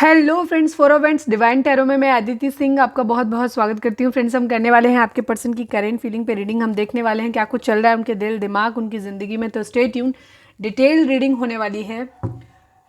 Hello friends, for events divine tarot में मैं अदिति सिंह आपका बहुत बहुत स्वागत करती हूँ। फ्रेंड्स, हम करने वाले हैं आपके पर्सन की करेंट फीलिंग पे रीडिंग। हम देखने वाले हैं क्या कुछ चल रहा है उनके दिल दिमाग उनकी ज़िंदगी में। तो स्टे ट्यून, डिटेल रीडिंग होने वाली है।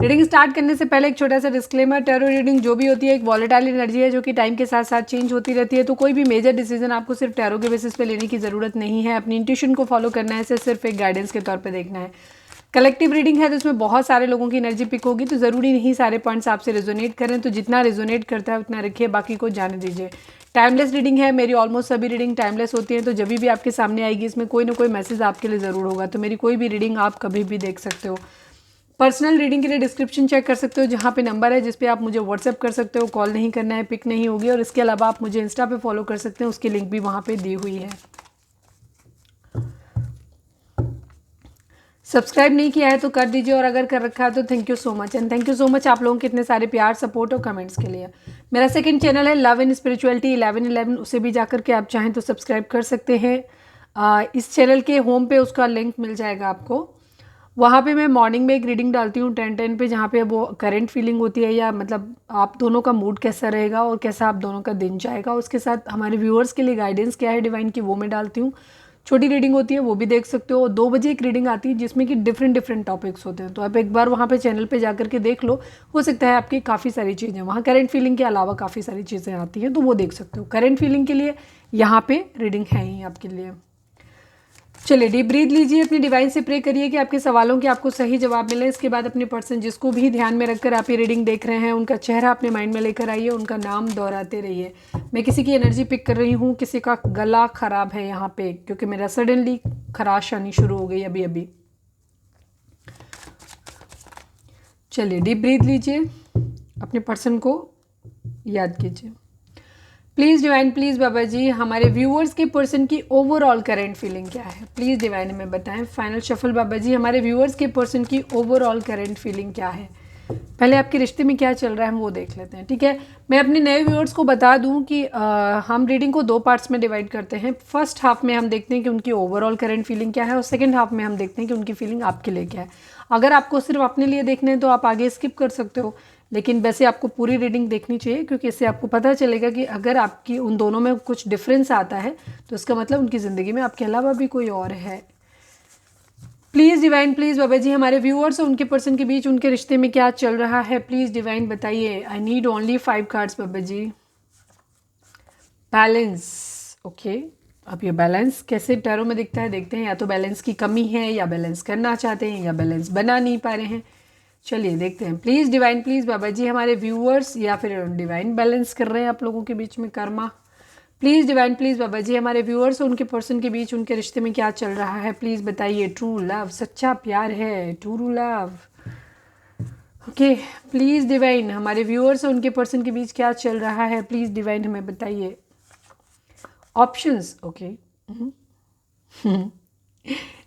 रीडिंग स्टार्ट करने से पहले एक छोटा सा डिस्क्लेमर, टैरो रीडिंग जो भी होती है एक वॉलेटाइल एनर्जी है जो कि टाइम के साथ साथ चेंज होती रहती है। तो कोई भी मेजर डिसीजन आपको सिर्फ टैरो के बेसिस पे लेने की ज़रूरत नहीं है। अपनी इंट्यूशन को फॉलो करना है, इसे सिर्फ एक गाइडेंस के तौर पर देखना है। कलेक्टिव रीडिंग है तो इसमें बहुत सारे लोगों की एनर्जी पिक होगी, तो ज़रूरी नहीं सारे पॉइंट्स आपसे रेजोनेट करें। तो जितना रेजोनेट करता है उतना रखिए, बाकी को जाने दीजिए। टाइमलेस रीडिंग है, मेरी ऑलमोस्ट सभी रीडिंग टाइमलेस होती है। तो जब भी आपके सामने आएगी इसमें कोई ना कोई मैसेज आपके लिए ज़रूर होगा। तो मेरी कोई भी रीडिंग आप कभी भी देख सकते हो। पर्सनल रीडिंग के लिए डिस्क्रिप्शन चेक कर सकते हो, जहाँ पे नंबर है जिस पे आप मुझे व्हाट्सएप कर सकते हो। कॉल नहीं करना है, पिक नहीं होगी। और इसके अलावा आप मुझे इंस्टा पे फॉलो कर सकते हैं, उसकी लिंक भी वहाँ पे दी हुई है। सब्सक्राइब नहीं किया है तो कर दीजिए, और अगर कर रखा है तो thank you so much. And thank you so much आप लोगों के इतने सारे प्यार, सपोर्ट और कमेंट्स के लिए। मेरा सेकंड चैनल है लव एंड स्पिरिचुअलिटी 1111, उसे भी जाकर के आप चाहें तो सब्सक्राइब कर सकते हैं। इस चैनल के होम पे उसका लिंक मिल जाएगा आपको। वहाँ पे मैं मॉर्निंग में एक रीडिंग डालती हूँ 10-10 पे, जहाँ पे वो करंट फीलिंग होती है, या मतलब आप दोनों का मूड कैसा रहेगा और कैसा आप दोनों का दिन जाएगा। उसके साथ हमारे व्यूअर्स के लिए गाइडेंस क्या है डिवाइन की, वो मैं डालती हूँ। छोटी रीडिंग होती है, वो भी देख सकते हो। 2 बजे एक रीडिंग आती है जिसमें कि डिफरेंट टॉपिक्स होते हैं। तो आप एक बार वहाँ पे चैनल पे जाकर के देख लो, हो सकता है आपकी काफ़ी सारी चीज़ें वहाँ करंट फीलिंग के अलावा काफ़ी सारी चीज़ें आती हैं, तो वो देख सकते हो। करंट फीलिंग के लिए यहाँ पे रीडिंग है ही आपके लिए। चलिए, डीप ब्रीथ लीजिए, अपनी डिवाइन से प्रे करिए कि आपके सवालों के आपको सही जवाब मिले। इसके बाद अपने पर्सन जिसको भी ध्यान में रखकर आप ये रीडिंग देख रहे हैं, उनका चेहरा अपने माइंड में लेकर आइए, उनका नाम दोहराते रहिए। मैं किसी की एनर्जी पिक कर रही हूँ, किसी का गला खराब है यहाँ पे, क्योंकि मेरा सडनली खराश आनी शुरू हो गई अभी अभी। चलिए, डीप ब्रीथ लीजिए, अपने पर्सन को याद कीजिए। Please divine, please Baba ji, हमारे व्यूअर्स के पर्सन की ओवरऑल करंट फीलिंग क्या है? प्लीज़ डिवाइन हमें बताएं। फाइनल शफल बाबा जी, हमारे व्यूअर्स के पर्सन की ओवरऑल करंट फीलिंग क्या है? पहले आपके रिश्ते में क्या चल रहा है हम वो देख लेते हैं, ठीक है। मैं अपने नए व्यूअर्स को बता दूं कि हम रीडिंग को 2 पार्ट्स में डिवाइड करते हैं। फर्स्ट हाफ में हम देखते हैं कि उनकी ओवरऑल करंट फीलिंग क्या है, और सेकंड हाफ में हम देखते हैं कि उनकी फीलिंग आपके लिए क्या है। अगर आपको सिर्फ अपने लिए देखने हैं तो आप आगे स्किप कर सकते हो, लेकिन वैसे आपको पूरी रीडिंग देखनी चाहिए, क्योंकि इससे आपको पता चलेगा कि अगर आपकी उन दोनों में कुछ डिफरेंस आता है तो इसका मतलब उनकी ज़िंदगी में आपके अलावा भी कोई और है। Please divine, please Baba ji, हमारे व्यूअर्स और उनके पर्सन के बीच उनके रिश्ते में क्या चल रहा है? प्लीज़ डिवाइन बताइए। आई नीड ओनली 5 कार्ड्स बाबा जी। Balance, okay. अब ये बैलेंस कैसे टैरो में दिखता है देखते हैं। या तो बैलेंस की कमी है, या बैलेंस करना चाहते हैं, या बैलेंस बना नहीं पा रहे हैं। चलिए देखते हैं। Please divine, please Baba ji, हमारे व्यूअर्स या फिर डिवाइन बैलेंस कर रहे हैं आप लोगों के बीच में Karma. Please divine, please Baba ji, हमारे व्यूअर्स और उनके पर्सन के बीच उनके रिश्ते में क्या चल रहा है? प्लीज़ बताइए। ट्रू लव, सच्चा प्यार है, true love. Okay, please divine, हमारे व्यूअर्स और उनके पर्सन के बीच क्या चल रहा है? प्लीज़ डिवाइन हमें बताइए। Options, okay.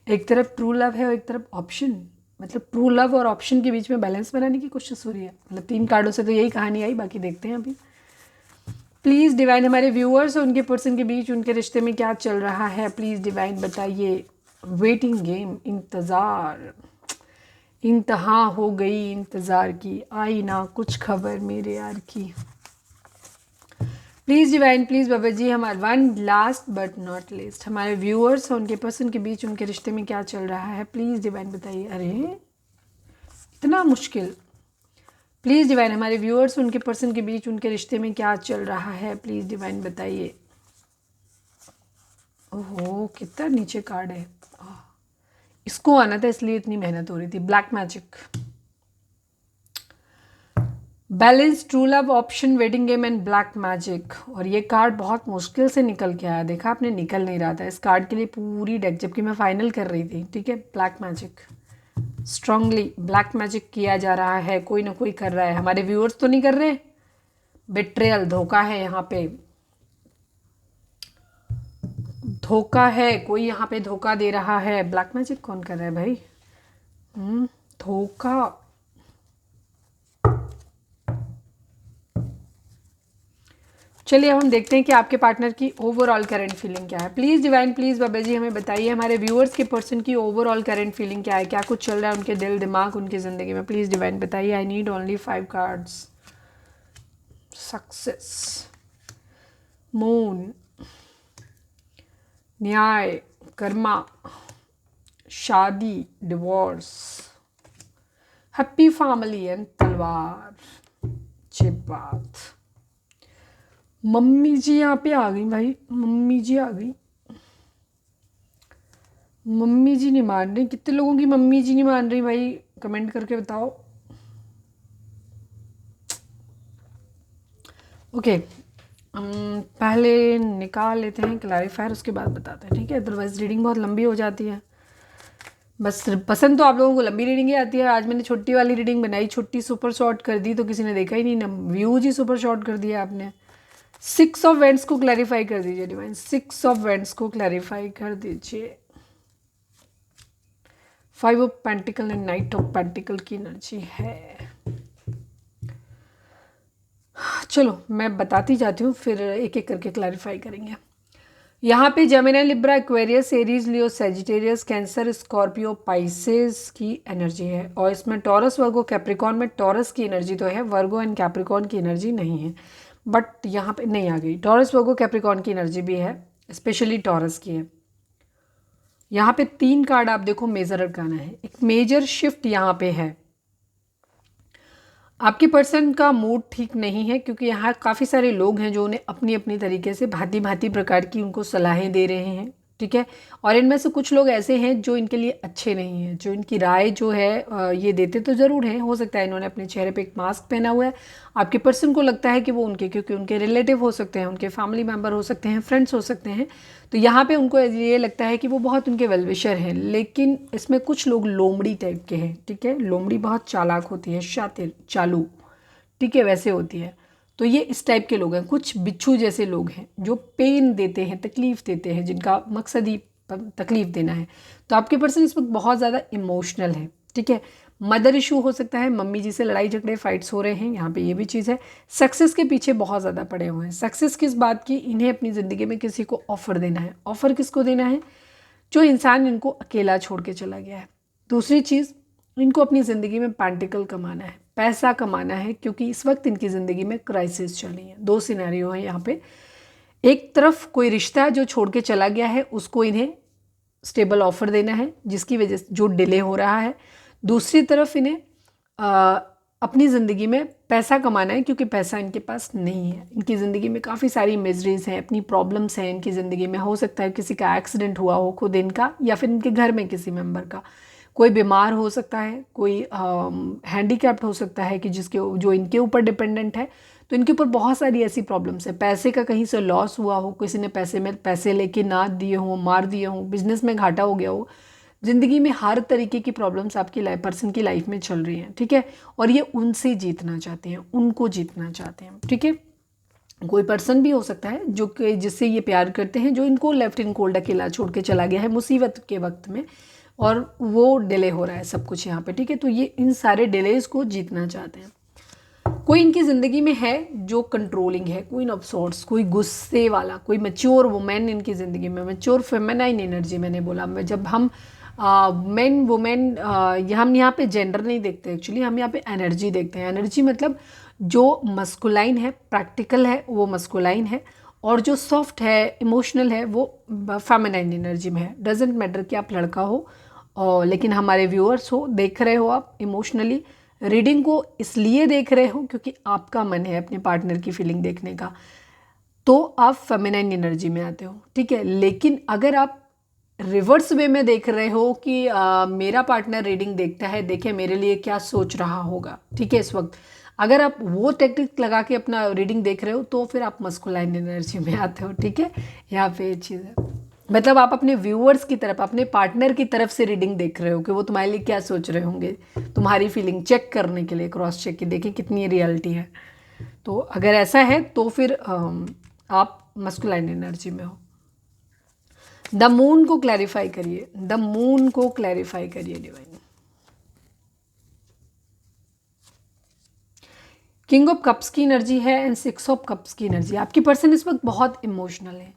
एक तरफ ट्रू लव है और एक तरफ ऑप्शन, मतलब ट्रू लव और ऑप्शन के बीच में बैलेंस बनाने की कोशिश हो रही है। मतलब 3 कार्डों से तो यही कहानी आई, बाकी देखते हैं अभी। प्लीज़ डिवाइन, हमारे व्यूअर्स और उनके पर्सन के बीच उनके रिश्ते में क्या चल रहा है? प्लीज़ डिवाइन बताइए। वेटिंग गेम, इंतज़ार, इंतहा हो गई इंतज़ार की, आई ना कुछ खबर मेरे यार की। Please divine, please Baba ji, हमारे one last but not least, हमारे व्यूअर्स और उनके पर्सन के बीच उनके रिश्ते में क्या चल रहा है? प्लीज़ डिवाइन बताइए। अरे इतना मुश्किल। प्लीज़ डिवाइन, हमारे व्यूअर्स उनके पर्सन के बीच उनके रिश्ते में क्या चल रहा है? प्लीज़ डिवाइन बताइए। ओहो, कितना नीचे कार्ड है। इसको आना था, इसलिए इतनी मेहनत हो रही थी। Black magic, balance, true love, option, wedding game and black magic. और ये कार्ड बहुत मुश्किल से निकल के आया, देखा आपने, निकल नहीं रहा था इस कार्ड के लिए पूरी डेक, जबकि मैं फाइनल कर रही थी, ठीक है। Black magic, strongly black magic किया जा रहा है, कोई ना कोई कर रहा है। हमारे व्यूअर्स तो नहीं कर रहे। बिट्रेयल, धोखा है यहाँ पे, धोखा है, कोई यहाँ पे धोखा दे रहा है। ब्लैक मैजिक कौन कर रहा है भाई? धोखा। चलिए अब हम देखते हैं कि आपके पार्टनर की ओवरऑल करंट फीलिंग क्या है। प्लीज़ डिवाइन, प्लीज़ बाबा जी, हमें बताइए हमारे व्यूअर्स के पर्सन की ओवरऑल करंट फीलिंग क्या है? क्या कुछ चल रहा है उनके दिल दिमाग उनकी ज़िंदगी में? प्लीज़ डिवाइन बताइए। I need only 5 cards. Success, moon, न्याय, कर्मा, शादी, डिवोर्स, हैप्पी फैमिली एंड तलवार। अच्छी बात। मम्मी जी यहाँ पे आ गई भाई, मम्मी जी आ गई। मम्मी जी नहीं मान रही। कितने लोगों की मम्मी जी नहीं मान रही भाई, कमेंट करके बताओ। ओके, पहले निकाल लेते हैं क्लैरिफायर, उसके बाद बताते हैं, ठीक है? अदरवाइज रीडिंग बहुत लंबी हो जाती है। बस पसंद तो आप लोगों को लंबी रीडिंग ही आती है। आज मैंने छोटी वाली रीडिंग बनाई, छोटी सुपर शॉर्ट कर दी तो किसी ने देखा ही नहीं ना, व्यूज ही सुपर शॉर्ट कर दिया आपने। 6 ऑफ वेंट्स को क्लैरिफाई कर दीजिए डिवाइन, 6 ऑफ वेंट्स को क्लैरिफाई कर दीजिए। 5 of pentacle and night of pentacle की एनर्जी है। चलो मैं बताती जाती हूँ, फिर एक एक करके क्लैरिफाई करेंगे। यहाँ पे जेमिनी, लिब्रा, एक्वेरियस, एरीज, लियो, सैजिटेरियस, कैंसर, स्कॉर्पियो, पाइसेस की एनर्जी है। और इसमें टॉरस, वर्गो, कैप्रिकॉन में टॉरस की एनर्जी तो है, वर्गो एंड कैप्रिकॉन की एनर्जी नहीं है। बट यहाँ पे नहीं आ गई, टॉरस, वर्गो, कैप्रिकॉन की एनर्जी भी है, स्पेशली टॉरस की है। यहाँ पे 3 कार्ड आप देखो मेजर अरकाना है, एक मेजर शिफ्ट यहाँ पे है। आपके पर्सन का मूड ठीक नहीं है, क्योंकि यहाँ काफ़ी सारे लोग हैं जो उन्हें अपनी अपनी तरीके से भांति भांति प्रकार की उनको सलाहें दे रहे हैं, ठीक है? और इनमें से कुछ लोग ऐसे हैं जो इनके लिए अच्छे नहीं हैं, जो इनकी राय जो है ये देते तो ज़रूर हैं। हो सकता है इन्होंने अपने चेहरे पे एक मास्क पहना हुआ है, आपके पर्सन को लगता है कि वो उनके, क्योंकि उनके रिलेटिव हो सकते हैं, उनके फैमिली मेम्बर हो सकते हैं, फ्रेंड्स हो सकते हैं, तो यहाँ पे उनको ये लगता है कि वो बहुत उनके वेलविशर हैं। लेकिन इसमें कुछ लोग लोमड़ी टाइप के हैं, ठीक है? लोमड़ी बहुत चालाक होती है, शातिर, चालू, ठीक है, वैसे होती है। तो ये इस टाइप के लोग हैं। कुछ बिच्छू जैसे लोग हैं जो पेन देते हैं, तकलीफ़ देते हैं, जिनका मकसद ही तकलीफ़ देना है। तो आपके पर्सन इस वक्त बहुत ज़्यादा इमोशनल है, ठीक है? मदर इशू हो सकता है, मम्मी जी से लड़ाई झगड़े, फाइट्स हो रहे हैं, यहाँ पे ये भी चीज़ है। सक्सेस के पीछे बहुत ज़्यादा पड़े हुए हैं। सक्सेस किस बात की? इन्हें अपनी ज़िंदगी में किसी को ऑफ़र देना है। ऑफ़र किसको देना है? जो इंसान इनको अकेला छोड़ के चला गया है। दूसरी चीज़, इनको अपनी ज़िंदगी में पेंटिकल कमाना है, पैसा कमाना है, क्योंकि इस वक्त इनकी ज़िंदगी में क्राइसिस चल रही है। 2 सिनेरियो हैं यहाँ पे। एक तरफ कोई रिश्ता जो छोड़ के चला गया है उसको इन्हें स्टेबल ऑफर देना है, जिसकी वजह से जो डिले हो रहा है। दूसरी तरफ इन्हें अपनी ज़िंदगी में पैसा कमाना है, क्योंकि पैसा इनके पास नहीं है। इनकी ज़िंदगी में काफ़ी सारी मिजरीज हैं, अपनी प्रॉब्लम्स हैं इनकी ज़िंदगी में। हो सकता है किसी का एक्सीडेंट हुआ हो, खुद इनका या फिर इनके घर में किसी मेंबर का, कोई बीमार हो सकता है, कोई हैंडीकैप्ड हो सकता है कि जो इनके ऊपर डिपेंडेंट है। तो इनके ऊपर बहुत सारी ऐसी प्रॉब्लम्स है। पैसे का कहीं से लॉस हुआ हो, किसी ने पैसे लेके ना दिए हों, मार दिए हों, बिजनेस में घाटा हो गया हो। ज़िंदगी में हर तरीके की प्रॉब्लम्स आपकी पर्सन की लाइफ में चल रही हैं, ठीक है? और ये उनसे जीतना चाहते हैं, उनको जीतना चाहते हैं, ठीक है? कोई पर्सन भी हो सकता है जो कि जिससे ये प्यार करते हैं, जो इनको लेफ्ट इन कोल्ड अकेला छोड़ के चला गया है मुसीबत के वक्त में, और वो डिले हो रहा है सब कुछ यहाँ पे, ठीक है? तो ये इन सारे डिलेज को जीतना चाहते हैं। कोई इनकी ज़िंदगी में है जो कंट्रोलिंग है, क्वीन ऑफ सॉर्ड्स, कोई गुस्से वाला, कोई मैच्योर वुमेन इनकी ज़िंदगी में, मैच्योर फेमिनाइन एनर्जी मैंने बोला। जब हम मेन वुमेन, हम यहाँ पे जेंडर नहीं देखते एक्चुअली, हम यहाँ पे एनर्जी देखते हैं। एनर्जी मतलब जो मस्कुलाइन है, प्रैक्टिकल है, वो मस्कुलाइन है, और जो सॉफ्ट है, इमोशनल है, वो फेमिनाइन एनर्जी में है। डजेंट मैटर कि आप लड़का हो, और लेकिन हमारे व्यूअर्स हो, देख रहे हो आप इमोशनली, रीडिंग को इसलिए देख रहे हो क्योंकि आपका मन है अपने पार्टनर की फीलिंग देखने का, तो आप फेमिनाइन एनर्जी में आते हो, ठीक है? लेकिन अगर आप रिवर्स वे में देख रहे हो कि मेरा पार्टनर रीडिंग देखता है, देखे मेरे लिए क्या सोच रहा होगा, ठीक है, इस वक्त अगर आप वो टेक्निक लगा के अपना रीडिंग देख रहे हो, तो फिर आप मस्कुलाइन एनर्जी में आते हो, ठीक है? यहाँ पे ये चीज़ है। मतलब आप अपने व्यूअर्स की तरफ, अपने पार्टनर की तरफ से रीडिंग देख रहे हो कि वो तुम्हारे लिए क्या सोच रहे होंगे, तुम्हारी फीलिंग चेक करने के लिए, क्रॉस चेक की, देखें कितनी रियलिटी है। तो अगर ऐसा है तो फिर आप मस्कुलाइन एनर्जी में हो। द मून को क्लैरिफाई करिए, द मून को क्लैरिफाई करिए डिवाइन। किंग ऑफ कप्स की एनर्जी है एंड 6 ऑफ कप्स की एनर्जी। आपकी पर्सन इस वक्त बहुत इमोशनल है।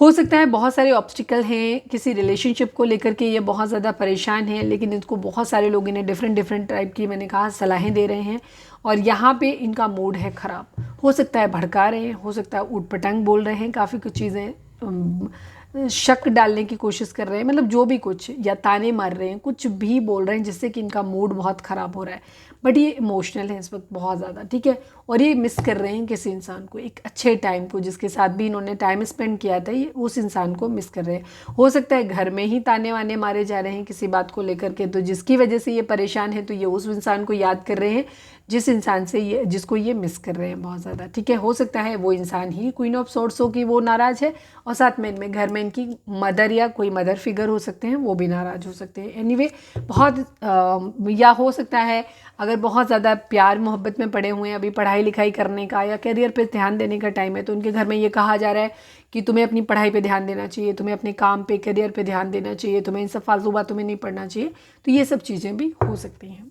हो सकता है बहुत सारे ऑब्स्टिकल हैं किसी रिलेशनशिप को लेकर के, ये बहुत ज़्यादा परेशान हैं, लेकिन इसको बहुत सारे लोग इन्हें डिफरेंट टाइप की, मैंने कहा, सलाहें दे रहे हैं, और यहाँ पे इनका मूड है ख़राब। हो सकता है भड़का रहे हैं, हो सकता है ऊट पटांग बोल रहे हैं, काफ़ी कुछ चीज़ें शक डालने की कोशिश कर रहे हैं, मतलब जो भी कुछ, या ताने मार रहे हैं, कुछ भी बोल रहे हैं जिससे कि इनका मूड बहुत ख़राब हो रहा है। बट ये इमोशनल है इस वक्त बहुत ज़्यादा, ठीक है। और ये मिस कर रहे हैं किसी इंसान को, एक अच्छे टाइम को, जिसके साथ भी इन्होंने टाइम स्पेंड किया था, ये उस इंसान को मिस कर रहे हैं। हो सकता है घर में ही ताने वाने मारे जा रहे हैं किसी बात को लेकर के, तो जिसकी वजह से ये परेशान है, तो ये उस इंसान को याद कर रहे हैं जिस इंसान से ये, जिसको ये मिस कर रहे हैं बहुत ज़्यादा, ठीक है। हो सकता है वो इंसान ही क्वीन ऑफ सोर्ड्स हो कि वो नाराज़ है, और साथ में इनमें घर में इनकी मदर या कोई मदर फिगर हो सकते हैं, वो भी नाराज़ हो सकते हैं। एनीवे बहुत या हो सकता है अगर बहुत ज़्यादा प्यार मोहब्बत में पड़े हुए हैं, अभी पढ़ाई लिखाई करने का या करियर पे ध्यान देने का टाइम है, तो उनके घर में ये कहा जा रहा है कि तुम्हें अपनी पढ़ाई पे ध्यान देना चाहिए, तुम्हें अपने काम पे, करियर पे ध्यान देना चाहिए, तुम्हें इन सब फालतू बातों में नहीं पढ़ना चाहिए। तो ये सब चीज़ें भी हो सकती हैं।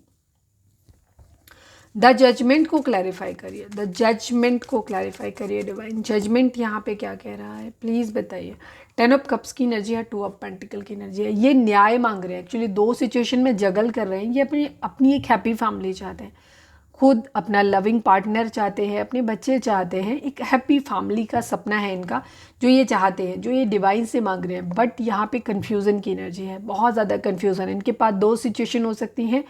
द जजमेंट को क्लैरिफाई करिए, द जजमेंट को क्लैरिफाई करिए डिवाइन। जजमेंट यहाँ पे क्या कह रहा है प्लीज़ बताइए। 10 ऑफ कप्स की एनर्जी है, 2 ऑफ पेंटिकल की एनर्जी है। ये न्याय मांग रहे हैं, एक्चुअली दो सिचुएशन में जगल कर रहे हैं। ये अपनी अपनी एक हैप्पी फैमिली चाहते हैं, खुद अपना लविंग पार्टनर चाहते हैं, अपने बच्चे चाहते हैं, एक हैप्पी फैमिली का सपना है इनका, जो ये चाहते हैं, जो ये डिवाइन से मांग रहे हैं। बट यहाँ पे कन्फ्यूज़न की एनर्जी है, बहुत ज़्यादा कन्फ्यूज़न। इनके पास दो सिचुएशन हो सकती हैं,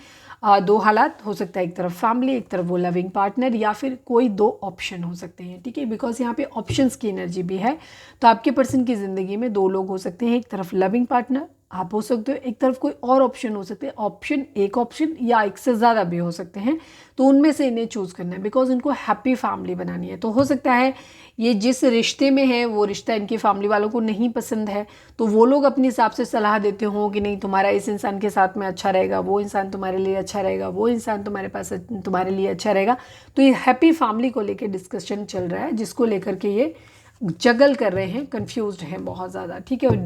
दो हालात हो सकता है, एक तरफ फैमिली, एक तरफ वो लविंग पार्टनर, या फिर कोई दो ऑप्शन हो सकते हैं, ठीक है। बिकॉज यहाँ पे ऑप्शंस की एनर्जी भी है। तो आपके पर्सन की ज़िंदगी में दो लोग हो सकते हैं, एक तरफ लविंग पार्टनर आप हो सकते हो, एक तरफ कोई और ऑप्शन हो सकते हैं। ऑप्शन एक ऑप्शन या एक से ज़्यादा भी हो सकते हैं, तो उनमें से इन्हें चूज़ करना है, बिकॉज इनको हैप्पी फैमिली बनानी है। तो हो सकता है ये जिस रिश्ते में है वो रिश्ता इनकी फैमिली वालों को नहीं पसंद है, तो वो लोग अपने हिसाब से सलाह देते हों कि नहीं तुम्हारा इस इंसान के साथ में अच्छा रहेगा, वो इंसान तुम्हारे लिए अच्छा रहेगा, वो इंसान तुम्हारे पास तुम्हारे लिए अच्छा रहेगा। तो ये हैप्पी फैमिली को लेकर डिस्कशन चल रहा है, जिसको लेकर के ये जगल कर रहे हैं, कंफ्यूज्ड हैं बहुत ज़्यादा, ठीक है। और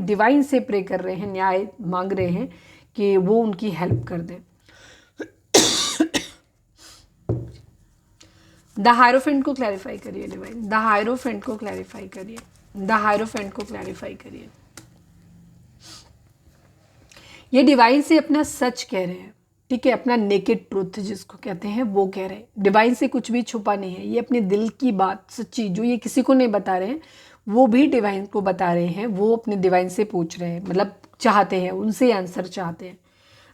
डिवाइन से प्रे कर रहे हैं, न्याय मांग रहे हैं कि वो उनकी हेल्प कर दें। द हायरोफेंट को क्लैरिफाई करिए डिवाइन, द हायरोफेंट को क्लैरिफाई करिए, द हायरोफेंट को क्लैरिफाई करिए। ये डिवाइन से अपना सच कह रहे हैं, ठीक है, अपना नेकेड ट्रुथ जिसको कहते हैं वो कह रहे हैं। डिवाइन से कुछ भी छुपा नहीं है, ये अपने दिल की बात सच्ची जो ये किसी को नहीं बता रहे हैं, वो भी डिवाइन को बता रहे हैं। वो अपने डिवाइन से पूछ रहे हैं, मतलब चाहते हैं, उनसे आंसर चाहते हैं।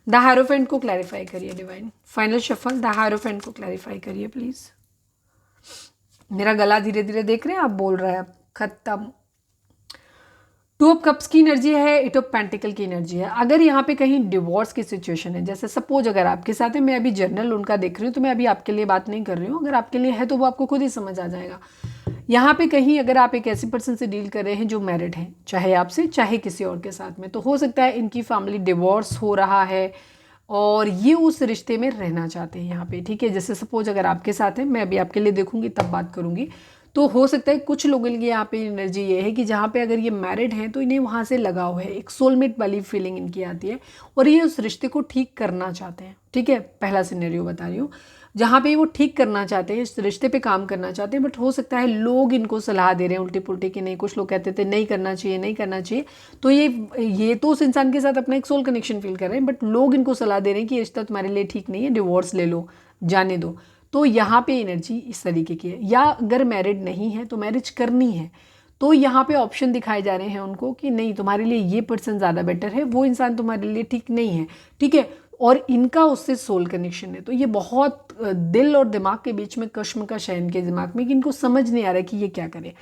द हायरोफेंट को क्लैरिफाई करिए divine. Final shuffle, the hierophant को क्लैरिफाई करिए प्लीज़। मेरा गला धीरे धीरे देख रहे हैं आप, बोल रहा है खत्म। 2 ऑफ कप्स की एनर्जी है, 8 ऑफ पेंटिकल की एनर्जी है। अगर यहाँ पे कहीं डिवोर्स की सिचुएशन है, जैसे सपोज अगर आपके साथ है, मैं अभी जर्नल उनका देख रही हूँ, तो मैं अभी आपके लिए बात नहीं कर रही हूँ, अगर आपके लिए है तो वो आपको खुद ही समझ आ जाएगा। यहाँ पे कहीं अगर आप एक ऐसे पर्सन से डील कर रहे हैं जो मैरिड है, चाहे आपसे चाहे किसी और के साथ में, तो हो सकता है इनकी फैमिली डिवोर्स हो रहा है और ये उस रिश्ते में रहना चाहते हैं यहाँ पे, ठीक है। जैसे सपोज अगर आपके साथ है, मैं अभी आपके लिए देखूंगी तब बात करूंगी, तो हो सकता है कुछ लोगों के लिए यहाँ पे एनर्जी ये है कि जहाँ पे अगर ये मैरिड हैं तो इन्हें वहाँ से लगाव है, एक सोलमेट वाली फीलिंग इनकी आती है और ये उस रिश्ते को ठीक करना चाहते हैं, ठीक है। पहला सिनेरियो बता रही हूँ, जहाँ पे वो ठीक करना चाहते हैं, इस रिश्ते पे काम करना चाहते हैं, बट हो सकता है लोग इनको सलाह दे रहे हैं उल्टी पुल्टी कि नहीं, कुछ लोग कहते थे नहीं करना चाहिए, नहीं करना चाहिए। तो ये तो उस इंसान के साथ अपना एक सोल कनेक्शन फील कर रहे हैं, बट लोग इनको सलाह दे रहे हैं कि ये रिश्ता तुम्हारे लिए ठीक नहीं है, डिवोर्स ले लो, जाने दो। तो यहाँ पे एनर्जी इस तरीके की है। या अगर मैरिड नहीं है तो मैरिज करनी है, तो यहाँ पे ऑप्शन दिखाए जा रहे हैं उनको कि नहीं तुम्हारे लिए ये पर्सन ज़्यादा बेटर है, वो इंसान तुम्हारे लिए ठीक नहीं है, ठीक है। और इनका उससे सोल कनेक्शन है, तो ये बहुत दिल और दिमाग के बीच में कश्मकश है इनके दिमाग में कि इनको समझ नहीं आ रहा कि ये क्या करे।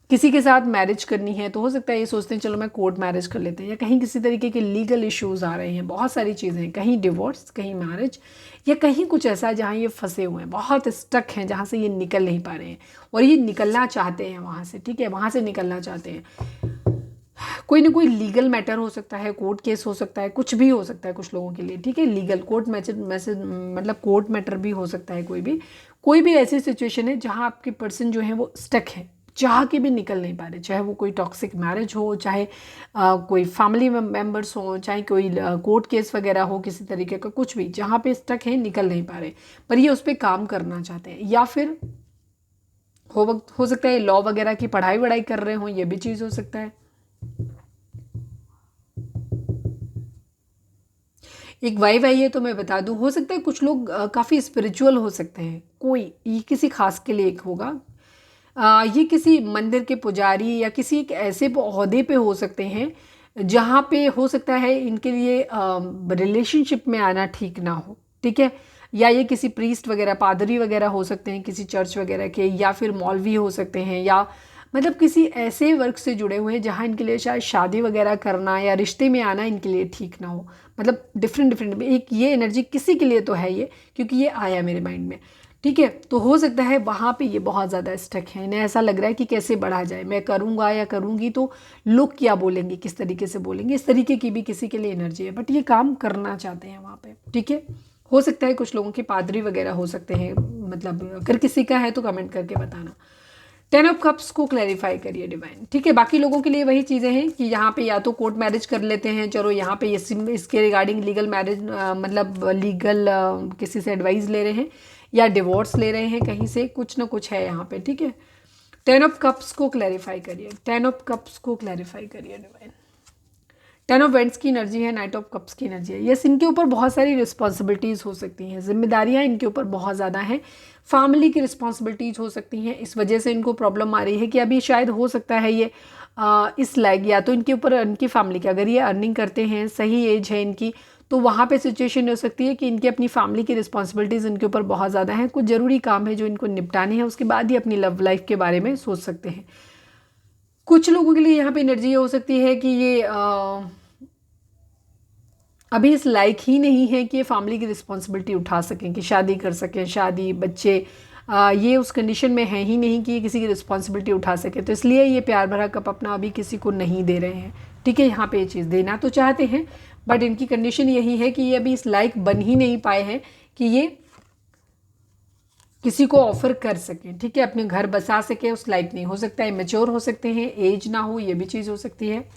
किसी के साथ मैरिज करनी है तो हो सकता है ये सोचते हैं चलो मैं कोर्ट मैरिज कर लेते हैं, या कहीं किसी तरीके के लीगल इश्यूज आ रहे हैं, बहुत सारी चीज़ें हैं, कहीं डिवोर्स, कहीं मैरिज, या कहीं कुछ ऐसा जहाँ ये फंसे हुए हैं, बहुत स्टक हैं, जहाँ से ये निकल नहीं पा रहे हैं और ये निकलना चाहते हैं वहाँ से, ठीक है, वहाँ से निकलना चाहते हैं। कोई ना कोई लीगल मैटर हो सकता है, कोर्ट केस हो सकता है, कुछ भी हो सकता है कुछ लोगों के लिए, ठीक है। लीगल कोर्ट मैसेज मतलब कोर्ट मैटर भी हो सकता है, कोई भी ऐसी सिचुएशन है जहाँ आपके पर्सन जो है वो स्टक है, चाह के भी निकल नहीं पा रहे, चाहे वो कोई टॉक्सिक मैरिज हो, चाहे कोई फैमिली मेम्बर्स हो, चाहे कोई कोर्ट केस वगैरह हो, किसी तरीके का कुछ भी, जहाँ पे स्टक है निकल नहीं पा रहे, पर ये उस पर काम करना चाहते हैं। या फिर हो सकता है लॉ वगैरह की पढ़ाई वढ़ाई कर रहे हों, ये भी चीज़ हो सकता है। एक वाइब आई है तो मैं बता दूं, हो सकता है कुछ लोग काफ़ी स्पिरिचुअल हो सकते हैं, कोई ये किसी खास के लिए एक होगा। ये किसी मंदिर के पुजारी या किसी एक ऐसे ओहदे पे हो सकते हैं जहाँ पे हो सकता है इनके लिए रिलेशनशिप में आना ठीक ना हो, ठीक है। या ये किसी प्रीस्ट वगैरह, पादरी वगैरह हो सकते हैं किसी चर्च वगैरह के, या फिर मौलवी हो सकते हैं, या मतलब किसी ऐसे वर्क से जुड़े हुए हैं जहाँ इनके लिए शायद शादी वगैरह करना या रिश्ते में आना इनके लिए ठीक ना हो। मतलब डिफरेंट डिफरेंट एक ये एनर्जी किसी के लिए तो है ये, क्योंकि ये आया मेरे माइंड में, ठीक है। तो हो सकता है वहाँ पे ये बहुत ज़्यादा स्टक है, इन्हें ऐसा लग रहा है कि कैसे बढ़ा जाए, मैं करूँगा या करूँगी तो लोग क्या बोलेंगे, किस तरीके से बोलेंगे, इस तरीके की भी किसी के लिए एनर्जी है। बट ये काम करना चाहते हैं वहाँ पे, ठीक है। हो सकता है कुछ लोगों के पादरी वगैरह हो सकते हैं, मतलब अगर किसी का है तो कमेंट करके बताना। 10 ऑफ कप्स को क्लैरिफाई करिए डिवाइन, ठीक है। बाकी लोगों के लिए वही चीज़ें हैं कि यहाँ पे या तो कोर्ट मैरिज कर लेते हैं, चलो यहाँ पे इसके रिगार्डिंग लीगल मैरिज, मतलब लीगल किसी से एडवाइस ले रहे हैं या डिवोर्स ले रहे हैं कहीं से, कुछ ना कुछ है यहाँ पे, ठीक है। 10 ऑफ कप्स को क्लैरिफाई करिए, 10 ऑफ कप्स को क्लैरिफाई करिए डिवाइन। 10 ऑफ वेंट्स की एनर्जी है, नाइट ऑफ कप्स की एनर्जी है। यस, इनके ऊपर बहुत सारी रिस्पॉन्सिबिलिटीज़ हो सकती हैं, जिम्मेदारियां इनके ऊपर बहुत ज़्यादा हैं, फैमिली की रिस्पॉन्सिबिलिटीज़ हो सकती हैं। इस वजह से इनको प्रॉब्लम आ रही है कि अभी शायद हो सकता है ये इस लायक, या तो इनके ऊपर इनकी फैमिली की, अगर ये अर्निंग करते हैं, सही एज है इनकी, तो वहाँ पे सिचुएशन हो सकती है कि इनकी अपनी फैमिली की रिस्पॉन्सिबिलिटीज़ इनके ऊपर बहुत ज़्यादा हैं, कुछ ज़रूरी काम है जो इनको निपटाने हैं, उसके बाद ही अपनी लव लाइफ के बारे में सोच सकते हैं। कुछ लोगों के लिए यहाँ पे एनर्जी ये हो सकती है कि ये अभी इस लायक ही नहीं है कि ये फैमिली की रिस्पॉन्सिबिलिटी उठा सकें, कि शादी कर सकें, शादी बच्चे, ये उस कंडीशन में है ही नहीं कि ये किसी की रिस्पॉन्सिबिलिटी उठा सके, तो इसलिए ये प्यार भरा कप अपना अभी किसी को नहीं दे रहे हैं, ठीक है। यहाँ पे ये चीज़ देना तो चाहते हैं, बट इनकी कंडीशन यही है कि ये अभी इस लायक बन ही नहीं पाए हैं कि ये किसी को ऑफर कर सकें, ठीक है, अपने घर बसा सके, उस लायक नहीं। हो सकता है मैच्योर हो सकते हैं, एज ना हो, ये भी चीज़ हो सकती है।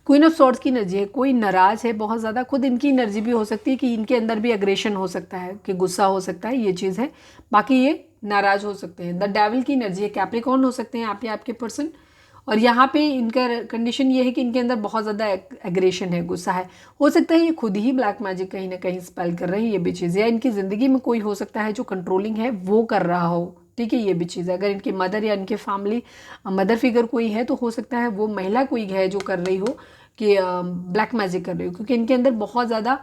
क्वीन ऑफ सॉर्ड्स की एनर्जी है, कोई नाराज है बहुत ज़्यादा, खुद इनकी एनर्जी भी हो सकती है कि इनके अंदर भी एग्रेशन हो सकता है, कि गुस्सा हो सकता है, ये चीज़ है। बाकी ये नाराज हो सकते हैं। द डेविल की एनर्जी है, कैप्रिकॉर्न हो सकते हैं आप या आपके पर्सन, और यहाँ पे इनका कंडीशन ये है कि इनके अंदर बहुत ज़्यादा एग्रेशन है, गुस्सा है। हो सकता है ये खुद ही ब्लैक मैजिक कहीं ना कहीं स्पेल कर रहे हैं, ये भी चीज़ है। या इनकी ज़िंदगी में कोई हो सकता है जो कंट्रोलिंग है वो कर रहा हो, ठीक है, ये भी चीज़ है। अगर इनकी मदर या इनके फैमिली मदर फिगर कोई है तो हो सकता है वो महिला कोई है जो कर रही हो, कि ब्लैक मैजिक कर रही हो, क्योंकि इनके अंदर बहुत ज़्यादा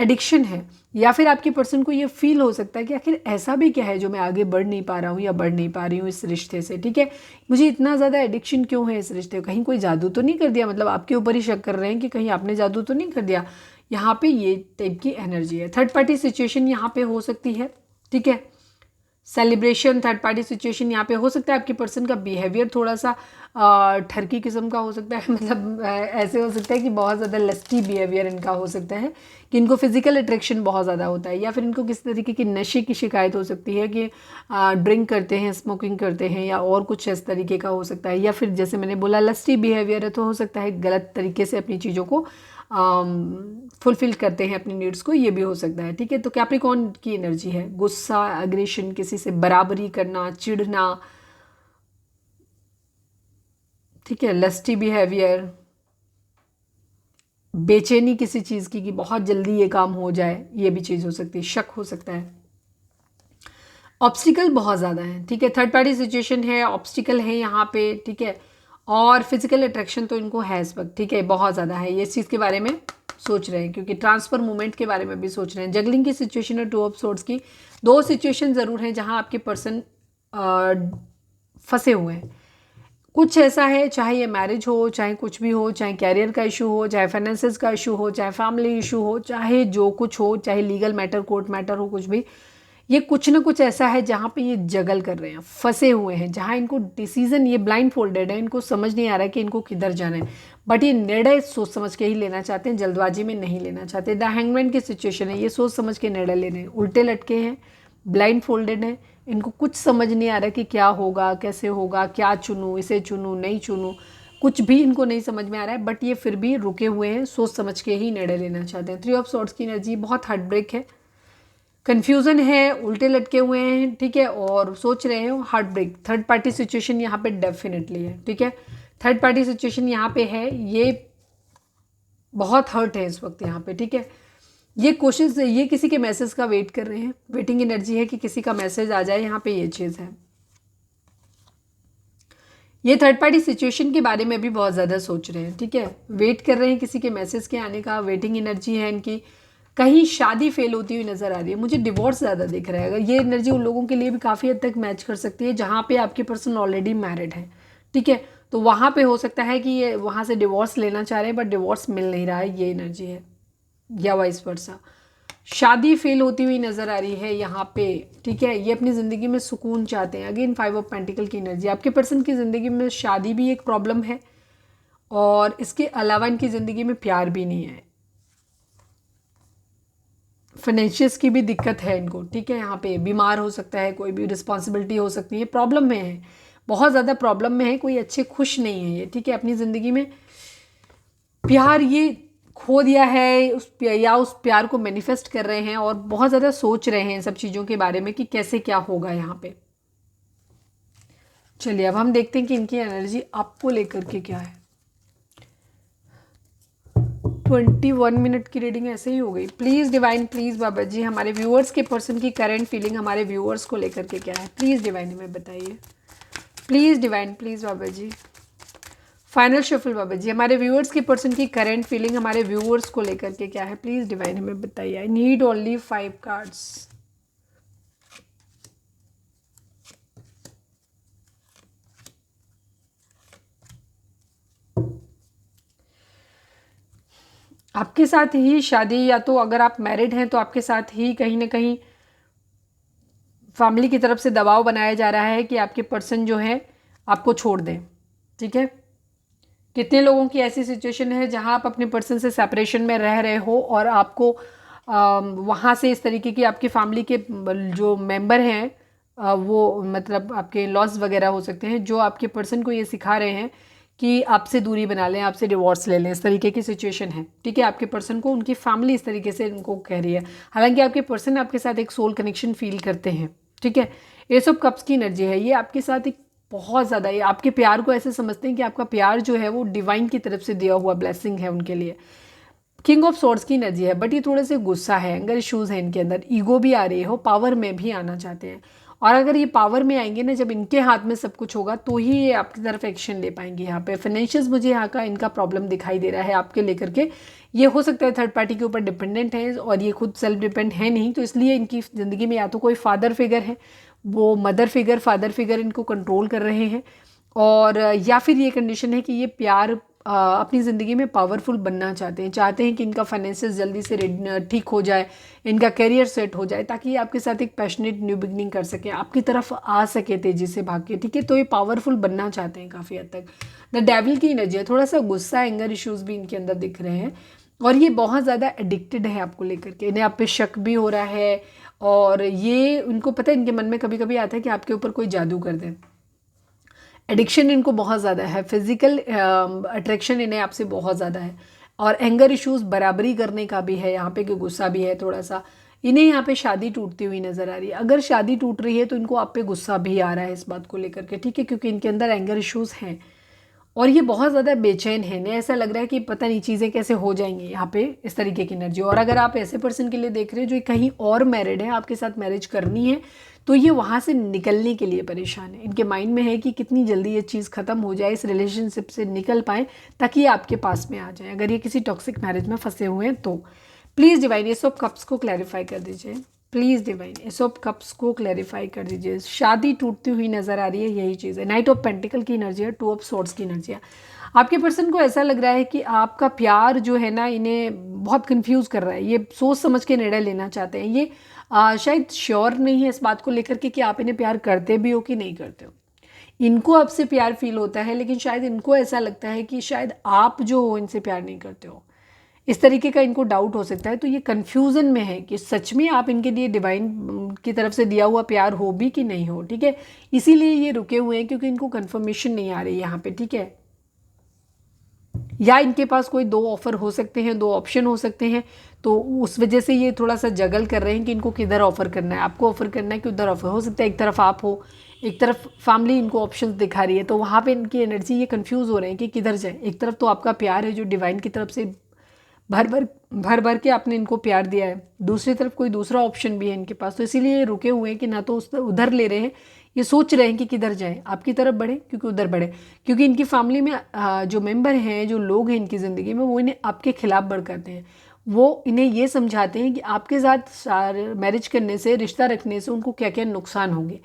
एडिक्शन है। या फिर आपके पर्सन को ये फील हो सकता है कि आखिर ऐसा भी क्या है जो मैं आगे बढ़ नहीं पा रहा हूँ या बढ़ नहीं पा रही हूँ इस रिश्ते से, ठीक है। मुझे इतना ज़्यादा एडिक्शन क्यों है इस रिश्ते, कहीं कोई जादू तो नहीं कर दिया, मतलब आपके ऊपर ही शक कर रहे हैं कि कहीं आपने जादू तो नहीं कर दिया। यहाँ पे ये टाइप की एनर्जी है। थर्ड पार्टी सिचुएशन यहाँ पे हो सकती है, ठीक है। सेलिब्रेशन, थर्ड पार्टी सिचुएशन यहाँ पे हो सकता है। आपके पर्सन का बिहेवियर थोड़ा सा ठरकी किस्म का हो सकता है, मतलब ऐसे हो सकता है कि बहुत ज़्यादा लस्टी बिहेवियर इनका हो सकता है, कि इनको फिजिकल अट्रैक्शन बहुत ज़्यादा होता है, या फिर इनको किसी तरीके की नशे की शिकायत हो सकती है, कि ड्रिंक करते हैं, स्मोकिंग करते हैं, या और कुछ इस तरीके का हो सकता है। या फिर जैसे मैंने बोला लस्टी बिहेवियर है, तो हो सकता है गलत तरीके से अपनी चीज़ों को फुलफिल करते हैं, अपनी नीड्स को, ये भी हो सकता है, ठीक है। तो कैप्रिकॉर्न की एनर्जी है गुस्सा, एग्रेशन, किसी से बराबरी करना, चिढ़ना, ठीक है, लस्टी बिहेवियर, बेचैनी किसी चीज़ की कि बहुत जल्दी ये काम हो जाए, ये भी चीज़ हो सकती है। शक हो सकता है। ऑब्स्टिकल बहुत ज़्यादा है, ठीक है। थर्ड पार्टी सिचुएशन है, ऑब्स्टिकल है यहाँ पे, ठीक है। और फिजिकल अट्रैक्शन तो इनको है इस वक्त, ठीक है, बहुत ज़्यादा है। ये इस चीज़ के बारे में सोच रहे हैं, क्योंकि ट्रांसफर मूवमेंट के बारे में भी सोच रहे हैं। जगलिंग की सिचुएशन है, 2 ऑफ सोर्ड्स की। दो सिचुएशन ज़रूर हैं जहाँ आपके पर्सन फंसे हुए हैं। कुछ ऐसा है, चाहे ये मैरिज हो, चाहे कुछ भी हो, चाहे कैरियर का इशू हो, चाहे फाइनेंसेस का इशू हो, चाहे फैमिली इशू हो, चाहे जो कुछ हो, चाहे लीगल मैटर, कोर्ट मैटर हो, कुछ भी, ये कुछ ना कुछ ऐसा है जहाँ पे ये जगल कर रहे हैं, फंसे हुए हैं, जहाँ इनको डिसीजन, ये ब्लाइंड फोल्डेड है, इनको समझ नहीं आ रहा है कि इनको किधर जाना है। बट ये निर्णय सोच समझ के ही लेना चाहते हैं, जल्दबाजी में नहीं लेना चाहते। द हैंगमैन की सिचुएशन है, ये सोच समझ के निर्णय ले रहे हैं, उल्टे लटके हैं, ब्लाइंड फोल्डेड हैं, इनको कुछ समझ नहीं आ रहा कि क्या होगा, कैसे होगा, क्या चुनूँ, इसे चुनूँ, नहीं चुनूँ, कुछ भी इनको नहीं समझ में आ रहा है। बट ये फिर भी रुके हुए हैं, सोच समझ के ही निर्णय लेना चाहते हैं। 3 ऑफ सोर्ड्स की एनर्जी बहुत हार्ट ब्रेक है, कन्फ्यूज़न है, उल्टे लटके हुए हैं, ठीक है, और सोच रहे हैं, heart break. Third party situation यहाँ पे डेफिनेटली है, ठीक है। थर्ड पार्टी सिचुएशन यहाँ पे है, ये बहुत हर्ट है इस वक्त यहाँ पे, ठीक है। ये कोशिश, ये किसी के मैसेज का वेट कर रहे हैं, वेटिंग एनर्जी है कि किसी का मैसेज आ जाए, यहाँ पे ये चीज़ है। ये थर्ड पार्टी सिचुएशन के बारे में भी बहुत ज़्यादा सोच रहे हैं, ठीक है, वेट कर रहे हैं किसी के मैसेज के आने का, वेटिंग एनर्जी है इनकी। कहीं शादी फेल होती हुई नज़र आ रही है, मुझे डिवोर्स ज़्यादा दिख रहा है। अगर ये एनर्जी उन लोगों के लिए भी काफ़ी हद तक मैच कर सकती है जहाँ पे आपके पर्सन ऑलरेडी मैरिड है, ठीक है, तो वहाँ पे हो सकता है कि ये वहाँ से डिवोर्स लेना चाह रहे हैं बट डिवोर्स मिल नहीं रहा है, ये एनर्जी है, या वाइस वर्सा। शादी फेल होती हुई नज़र आ रही है यहाँ पे, ठीक है, ये अपनी ज़िंदगी में सुकून चाहते हैं। अगेन 5 ऑफ पेंटिकल की एनर्जी, आपके पर्सन की ज़िंदगी में शादी भी एक प्रॉब्लम है और इसके अलावा इनकी ज़िंदगी में प्यार भी नहीं है। फाइनेंशियल्स की भी दिक्कत है इनको, ठीक है, यहाँ पे बीमार हो सकता है, कोई भी रिस्पॉन्सिबिलिटी हो सकती है, प्रॉब्लम में है, बहुत ज़्यादा प्रॉब्लम में है, कोई अच्छे खुश नहीं है ये, ठीक है, अपनी ज़िंदगी में प्यार ये खो दिया है, उस प्यार को मैनिफेस्ट कर रहे हैं और बहुत ज़्यादा सोच रहे हैं इन सब चीज़ों के बारे में कि कैसे क्या होगा यहाँ पे। चलिए अब हम देखते हैं कि इनकी एनर्जी आपको लेकर के क्या है। 21 मिनट की रीडिंग ऐसे ही हो गई। Please divine, please Baba ji, हमारे व्यूअर्स के पर्सन की करंट फीलिंग हमारे व्यूअर्स को लेकर के क्या है, प्लीज़ डिवाइन हमें बताइए, please divine, please Baba ji. Final shuffle Baba ji, हमारे व्यूअर्स की पर्सन की करंट फीलिंग हमारे व्यूअर्स को लेकर के क्या है, प्लीज़ डिवाइन हमें बताइए। I need only 5 cards. आपके साथ ही शादी, या तो अगर आप मैरिड हैं तो आपके साथ ही कहीं ना कहीं फैमिली की तरफ से दबाव बनाया जा रहा है कि आपके पर्सन जो है आपको छोड़ दें, ठीक है। कितने लोगों की ऐसी सिचुएशन है जहां आप अपने पर्सन से सेपरेशन में रह रहे हो और आपको वहाँ से इस तरीके की आपकी फैमिली के जो मेंबर हैं वो मतलब आपके लॉस वगैरह हो सकते हैं, जो आपके पर्सन को ये सिखा रहे हैं कि आपसे दूरी बना लें, आपसे डिवोर्स ले लें, इस तरीके की सिचुएशन है, ठीक है। आपके पर्सन को उनकी फैमिली इस तरीके से उनको कह रही है, हालांकि आपके पर्सन आपके साथ एक सोल कनेक्शन फील करते हैं, ठीक है। एस ऑफ कप्स की एनर्जी है, ये आपके साथ एक बहुत ज़्यादा, ये आपके प्यार को ऐसे समझते हैं कि आपका प्यार जो है वो डिवाइन की तरफ से दिया हुआ ब्लेसिंग है उनके लिए। किंग ऑफ सोर्ड्स की एनर्जी है, बट ये थोड़े से गुस्सा है, एंगर इश्यूज है इनके अंदर, ईगो भी आ रही हो, पावर में भी आना चाहते हैं। और अगर ये पावर में आएंगे ना, जब इनके हाथ में सब कुछ होगा तो ही ये आपकी तरफ एक्शन ले पाएंगे। यहाँ पे फाइनेंशियल्स मुझे यहाँ का इनका प्रॉब्लम दिखाई दे रहा है आपके लेकर के। ये हो सकता है थर्ड पार्टी के ऊपर डिपेंडेंट है और ये खुद सेल्फ डिपेंड है नहीं, तो इसलिए इनकी ज़िंदगी में या तो कोई फादर फिगर है, वो मदर फिगर, फादर फिगर इनको कंट्रोल कर रहे हैं, और या फिर ये कंडीशन है कि ये प्यार अपनी ज़िंदगी में पावरफुल बनना चाहते हैं कि इनका फाइनेंसेस जल्दी से ठीक हो जाए, इनका करियर सेट हो जाए, ताकि ये आपके साथ एक पैशनेट न्यू बिगनिंग कर सकें, आपकी तरफ आ सके तेज़ी से भाग के, ठीक है। तो ये पावरफुल बनना चाहते हैं काफ़ी हद तक। द डेविल की एनर्जी है, थोड़ा सा गुस्सा, एंगर इश्यूज़ भी इनके अंदर दिख रहे हैं और ये बहुत ज़्यादा एडिक्टेड है आपको लेकर के, इन्हें आप पे शक भी हो रहा है और ये उनको पता है, इनके मन में कभी कभी आता है कि आपके ऊपर कोई जादू कर दे। एडिक्शन इनको बहुत ज़्यादा है, फिजिकल अट्रैक्शन इन्हें आपसे बहुत ज़्यादा है, और एंगर इश्यूज बराबरी करने का भी है यहाँ पे, कि गुस्सा भी है थोड़ा सा। इन्हें यहाँ पे शादी टूटती हुई नज़र आ रही है, अगर शादी टूट रही है तो इनको आप पे गुस्सा भी आ रहा है इस बात को लेकर के, ठीक है, क्योंकि इनके अंदर एंगर इश्यूज हैं और ये बहुत ज़्यादा बेचैन है। इन्हें ऐसा लग रहा है कि पता नहीं चीज़ें कैसे हो जाएंगी यहाँ पे, इस तरीके की एनर्जी। और अगर आप ऐसे पर्सन के लिए देख रहे हो जो कहीं और मैरिड है, आपके साथ मैरिज करनी है, तो ये वहाँ से निकलने के लिए परेशान है। इनके माइंड में है कि कितनी जल्दी ये चीज़ ख़त्म हो जाए, इस रिलेशनशिप से निकल पाए ताकि ये आपके पास में आ जाए, अगर ये किसी टॉक्सिक मैरिज में फंसे हुए हैं तो। Please divine S of cups को क्लैरिफाई कर दीजिए, please divine S of cups को क्लैरिफाई कर दीजिए। शादी टूटती हुई नज़र आ रही है, यही चीज़ है। नाइट ऑफ पेंटिकल की एनर्जी है, 2 ऑफ सोर्ड्स की एनर्जी है। आपके पर्सन को ऐसा लग रहा है कि आपका प्यार जो है ना, इन्हें बहुत कंफ्यूज कर रहा है, ये सोच समझ के निर्णय लेना चाहते हैं। ये शायद श्योर नहीं है इस बात को लेकर के कि आप इन्हें प्यार करते भी हो कि नहीं करते हो। इनको आपसे प्यार फील होता है, लेकिन शायद इनको ऐसा लगता है कि शायद आप जो हो इनसे प्यार नहीं करते हो, इस तरीके का इनको डाउट हो सकता है। तो ये कन्फ्यूज़न में है कि सच में आप इनके लिए डिवाइन की तरफ से दिया हुआ प्यार हो भी कि नहीं हो, ठीक है। इसीलिए ये रुके हुए हैं क्योंकि इनको कन्फर्मेशन नहीं आ रही यहाँ पे, ठीक है। या इनके पास कोई 2 ऑफ़र हो सकते हैं, 2 ऑप्शन हो सकते हैं, तो उस वजह से ये थोड़ा सा जगल कर रहे हैं कि इनको किधर ऑफ़र करना है, आपको ऑफ़र करना है कि उधर ऑफ़र। हो सकता है एक तरफ आप हो, एक तरफ फैमिली इनको ऑप्शंस दिखा रही है, तो वहाँ पे इनकी एनर्जी ये कंफ्यूज हो रहे हैं कि किधर जाए। एक तरफ तो आपका प्यार है जो डिवाइन की तरफ से भर भर के आपने इनको प्यार दिया है, दूसरी तरफ कोई दूसरा ऑप्शन भी है इनके पास, तो इसीलिए ये रुके हुए हैं कि ना तो उधर ले रहे हैं, ये सोच रहे हैं कि किधर जाएं, आपकी तरफ बढ़े क्योंकि उधर बढ़े, क्योंकि इनकी फैमिली में जो मेंबर हैं, जो लोग हैं इनकी ज़िंदगी में, वो इन्हें आपके खिलाफ भड़काते हैं। वो इन्हें ये समझाते हैं कि आपके साथ मैरिज करने से, रिश्ता रखने से उनको क्या क्या नुकसान होंगे।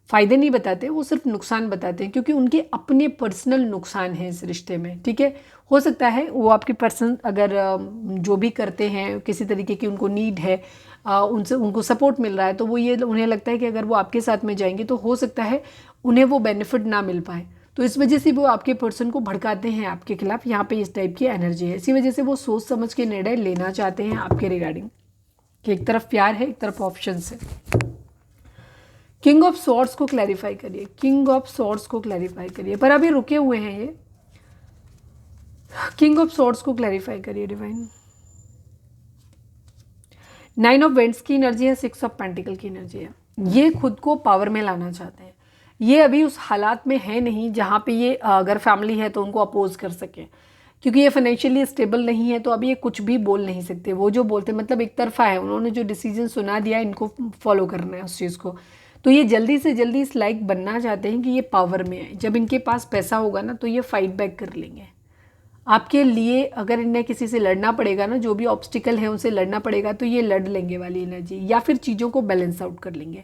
फ़ायदे नहीं बताते, वो सिर्फ नुकसान बताते हैं, क्योंकि उनके अपने पर्सनल नुकसान हैं इस रिश्ते में। ठीक है, हो सकता है वो आपकी पर्सन अगर जो भी करते हैं, किसी तरीके की उनको नीड है, उनसे उनको सपोर्ट मिल रहा है, तो वो ये उन्हें लगता है कि अगर वो आपके साथ में जाएंगे तो हो सकता है उन्हें वो बेनिफिट ना मिल पाए, तो इस वजह से वो आपके पर्सन को भड़काते हैं आपके खिलाफ। यहाँ पे इस टाइप की एनर्जी है, इसी वजह से वो सोच समझ के निर्णय लेना चाहते हैं आपके रिगार्डिंग, कि एक तरफ प्यार है, एक तरफ ऑप्शन है। किंग ऑफ सॉर्ड्स को क्लैरिफाई करिए, किंग ऑफ सॉर्ड्स को क्लैरिफाई करिए, पर अभी रुके हुए हैं ये। किंग ऑफ सॉर्ड्स को क्लैरिफाई करिए डिवाइन। 9 ऑफ वेंट्स की एनर्जी है, 6 ऑफ पेंटिकल की एनर्जी है। ये खुद को पावर में लाना चाहते हैं, ये अभी उस हालात में है नहीं जहाँ पे ये अगर फैमिली है तो उनको अपोज कर सकें, क्योंकि ये फाइनेंशियली स्टेबल नहीं है, तो अभी ये कुछ भी बोल नहीं सकते। वो जो बोलते मतलब एक तरफा है, उन्होंने जो डिसीजन सुना दिया इनको फॉलो करना है उस चीज़ को। तो ये जल्दी से जल्दी इस लाइक बनना चाहते हैं कि ये पावर में आए। जब इनके पास पैसा होगा ना तो ये फाइट बैक कर लेंगे आपके लिए। अगर इन्हें किसी से लड़ना पड़ेगा ना, जो भी ऑब्स्टिकल है उनसे लड़ना पड़ेगा, तो ये लड़ लेंगे वाली एनर्जी, या फिर चीज़ों को बैलेंस आउट कर लेंगे,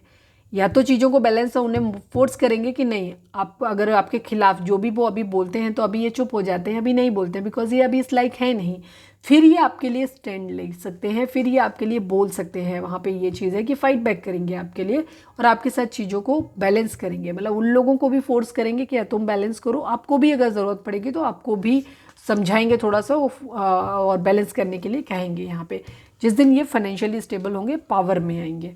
या तो चीज़ों को बैलेंस उन्हें फोर्स करेंगे कि नहीं, आप अगर आपके खिलाफ जो भी वो अभी बोलते हैं तो अभी ये चुप हो जाते हैं, अभी नहीं बोलते हैं, बिकॉज ये अभी इस लाइक है नहीं। फिर ये आपके लिए स्टैंड ले सकते हैं, फिर ये आपके लिए बोल सकते हैं। वहाँ पे ये चीज़ है कि फाइट बैक करेंगे आपके लिए और आपके साथ चीज़ों को बैलेंस करेंगे, मतलब उन लोगों को भी फोर्स करेंगे कि तुम बैलेंस करो, आपको भी अगर ज़रूरत पड़ेगी तो आपको भी समझाएंगे थोड़ा सा, और बैलेंस करने के लिए कहेंगे। यहाँ पे जिस दिन ये फाइनेंशियली स्टेबल होंगे, पावर में आएंगे।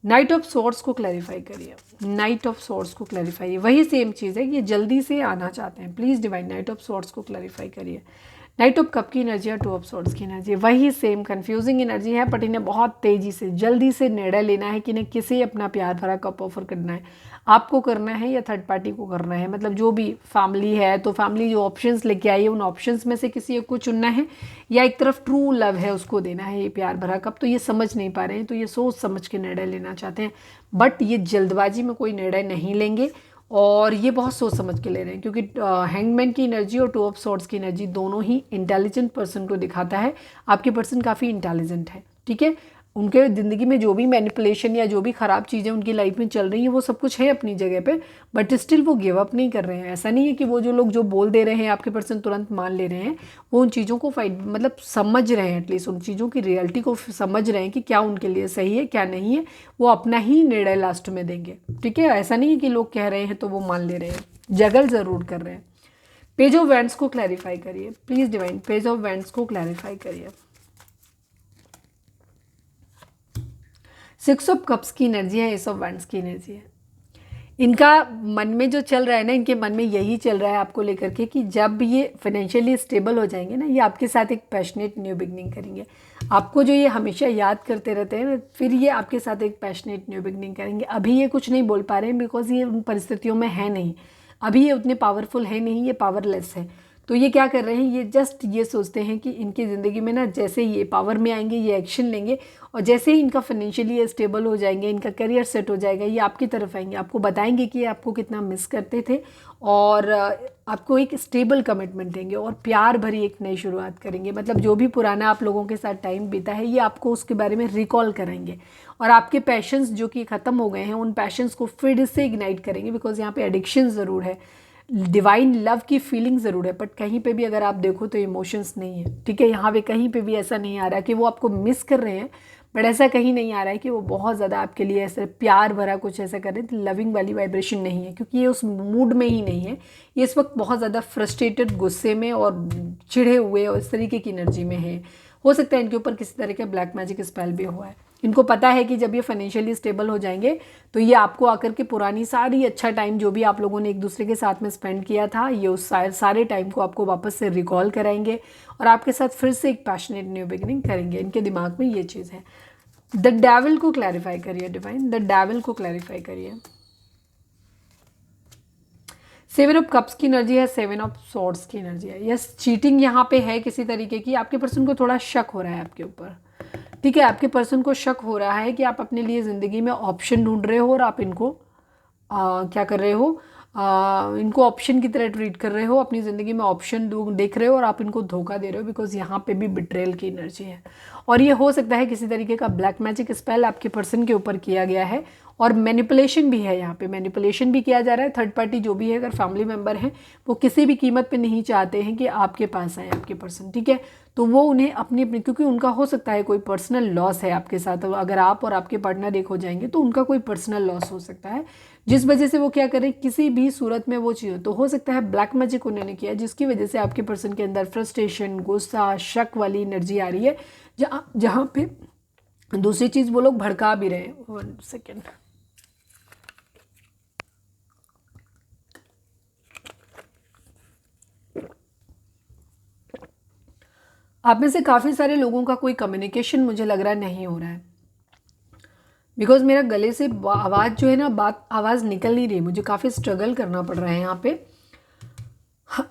नाइट ऑफ सॉर्ड्स को क्लैरिफाई करिए, नाइट ऑफ सॉर्ड्स को क्लैरिफाई, वही सेम चीज़ है कि ये जल्दी से आना चाहते हैं। Please divine night of swords को क्लैरिफाई करिए। नाइट ऑफ कप की एनर्जी और 2 ऑफ सॉर्ड्स की एनर्जी, वही सेम कंफ्यूजिंग एनर्जी है, बट इन्हें बहुत तेज़ी से जल्दी से निर्णय लेना है कि इन्हें किसे अपना प्यार भरा कप ऑफर करना है, आपको करना है या थर्ड पार्टी को करना है। मतलब जो भी फैमिली है तो फैमिली जो ऑप्शंस लेके आई है उन ऑप्शंस में से किसी एक को चुनना है, या एक तरफ ट्रू लव है उसको देना है ये प्यार भरा कप। तो ये समझ नहीं पा रहे हैं, तो ये सोच समझ के निर्णय लेना चाहते हैं, बट ये जल्दबाजी में कोई निर्णय नहीं लेंगे, और ये बहुत सोच समझ के ले रहे हैं, क्योंकि हैंगमैन की एनर्जी और 2 ऑफ सॉर्ड्स की एनर्जी दोनों ही इंटेलिजेंट पर्सन को दिखाता है। आपके पर्सन काफ़ी इंटेलिजेंट है, ठीक है, उनके ज़िंदगी में जो भी मैनिपुलेशन या जो भी ख़राब चीज़ें उनकी लाइफ में चल रही हैं वो सब कुछ है अपनी जगह पे, बट स्टिल वो गिव अप नहीं कर रहे हैं। ऐसा नहीं है कि वो जो लोग जो बोल दे रहे हैं आपके पर्सन तुरंत मान ले रहे हैं, वो उन चीज़ों को मतलब समझ रहे हैं, एटलीस्ट उन चीज़ों की रियलिटी को समझ रहे हैं कि क्या उनके लिए सही है क्या नहीं है। वो अपना ही निर्णय लास्ट में देंगे, ठीक है। ऐसा नहीं है कि लोग कह रहे हैं तो वो मान ले रहे हैं, जगल ज़रूर कर रहे हैं। पेज ऑफ वैंड्स को क्लैरिफाई करिए please divine, page of wands को क्लैरिफाई करिए। 6 ऑफ कप्स की एनर्जी है, एस ऑफ वैंड्स की एनर्जी है। इनका मन में जो चल रहा है ना, इनके मन में यही चल रहा है आपको लेकर के कि जब ये फाइनेंशियली स्टेबल हो जाएंगे ना, ये आपके साथ एक पैशनेट न्यू बिगनिंग करेंगे। आपको जो ये हमेशा याद करते रहते हैं ना, फिर ये आपके साथ एक पैशनेट न्यू बिगनिंग करेंगे। अभी ये कुछ नहीं बोल पा रहे हैं बिकॉज ये उन परिस्थितियों में है नहीं, अभी ये उतने पावरफुल है नहीं, ये पावरलेस है। तो ये क्या कर रहे हैं, ये जस्ट ये सोचते हैं कि इनकी ज़िंदगी में ना जैसे ये पावर में आएंगे ये एक्शन लेंगे, और जैसे ही इनका फाइनेंशियली स्टेबल हो जाएंगे, इनका करियर सेट हो जाएगा, ये आपकी तरफ आएंगे, आपको बताएंगे कि ये आपको कितना मिस करते थे, और आपको एक स्टेबल कमिटमेंट देंगे और प्यार भरी एक नई शुरुआत करेंगे। मतलब जो भी पुराना आप लोगों के साथ टाइम बीता है ये आपको उसके बारे में रिकॉल कराएंगे, और आपके पैशंस जो कि ख़त्म हो गए हैं उन पैशंस को फिर से इग्नाइट करेंगे। बिकॉज यहाँ पे एडिक्शन ज़रूर है, डिवाइन लव की फीलिंग ज़रूर है, बट कहीं पे भी अगर आप देखो तो इमोशंस नहीं है, ठीक है। यहाँ पे कहीं पे भी ऐसा नहीं आ रहा कि वो आपको मिस कर रहे हैं, बट ऐसा कहीं नहीं आ रहा है कि वो बहुत ज़्यादा आपके लिए ऐसे प्यार भरा कुछ ऐसा कर रहे हैं। लविंग वाली वाइब्रेशन नहीं है, क्योंकि ये उस मूड में ही नहीं है। ये इस वक्त बहुत ज़्यादा फ्रस्ट्रेटेड, गुस्से में और चिढ़े हुए और इस तरीके की एनर्जी में है। हो सकता है इनके ऊपर किसी तरह का ब्लैक मैजिक स्पेल भी हुआ है। इनको पता है कि जब ये फाइनेंशियली स्टेबल हो जाएंगे तो ये आपको आकर के पुरानी सारी अच्छा टाइम जो भी आप लोगों ने एक दूसरे के साथ में स्पेंड किया था, ये उस सारे टाइम को आपको वापस से रिकॉल कराएंगे और आपके साथ फिर से एक पैशनेट न्यू बिगिनिंग करेंगे। इनके दिमाग में ये चीज़ है। द डेविल को क्लैरिफाई करिए डिवाइन, द डेविल को क्लैरिफाई करिए। 7 ऑफ कप्स की एनर्जी है, 7 ऑफ सॉर्ड्स की एनर्जी है। यस, चीटिंग यहाँ पे है किसी तरीके की। आपके पर्सन को थोड़ा शक हो रहा है आपके ऊपर, ठीक है। आपके पर्सन को शक हो रहा है कि आप अपने लिए ज़िंदगी में ऑप्शन ढूंढ रहे हो और आप इनको क्या कर रहे हो, इनको ऑप्शन की तरह ट्रीट कर रहे हो, अपनी ज़िंदगी में ऑप्शन देख रहे हो और आप इनको धोखा दे रहे हो, बिकॉज यहाँ पे भी बिट्रेल की एनर्जी है। और ये हो सकता है किसी तरीके का ब्लैक मैजिक स्पेल आपके पर्सन के ऊपर किया गया है, और मैनिपुलेशन भी है। यहाँ पे मैनिपुलेशन भी किया जा रहा है। थर्ड पार्टी जो भी है, अगर फैमिली मेम्बर हैं, वो किसी भी कीमत पे नहीं चाहते हैं कि आपके पास आए आपके पर्सन, ठीक है। तो वो उन्हें अपनी अपनी, क्योंकि उनका हो सकता है कोई पर्सनल लॉस है आपके साथ, अगर आप और आपके पार्टनर एक हो जाएंगे तो उनका कोई पर्सनल लॉस हो सकता है, जिस वजह से वो क्या करें, किसी भी सूरत में वो चीज़, तो हो सकता है ब्लैक मैजिक उन्होंने किया, जिसकी वजह से आपके पर्सन के अंदर फ्रस्ट्रेशन, गुस्सा, शक वाली एनर्जी आ रही है, जहाँ जहाँ पे दूसरी चीज़ वो लोग भड़का भी रहे हैं। 1 सेकेंड। आप में से काफ़ी सारे लोगों का कोई कम्युनिकेशन मुझे लग रहा है नहीं हो रहा है, बिकॉज मेरा गले से आवाज़ जो है ना, आवाज़ निकल नहीं रही, मुझे काफ़ी स्ट्रगल करना पड़ रहा है यहाँ पे।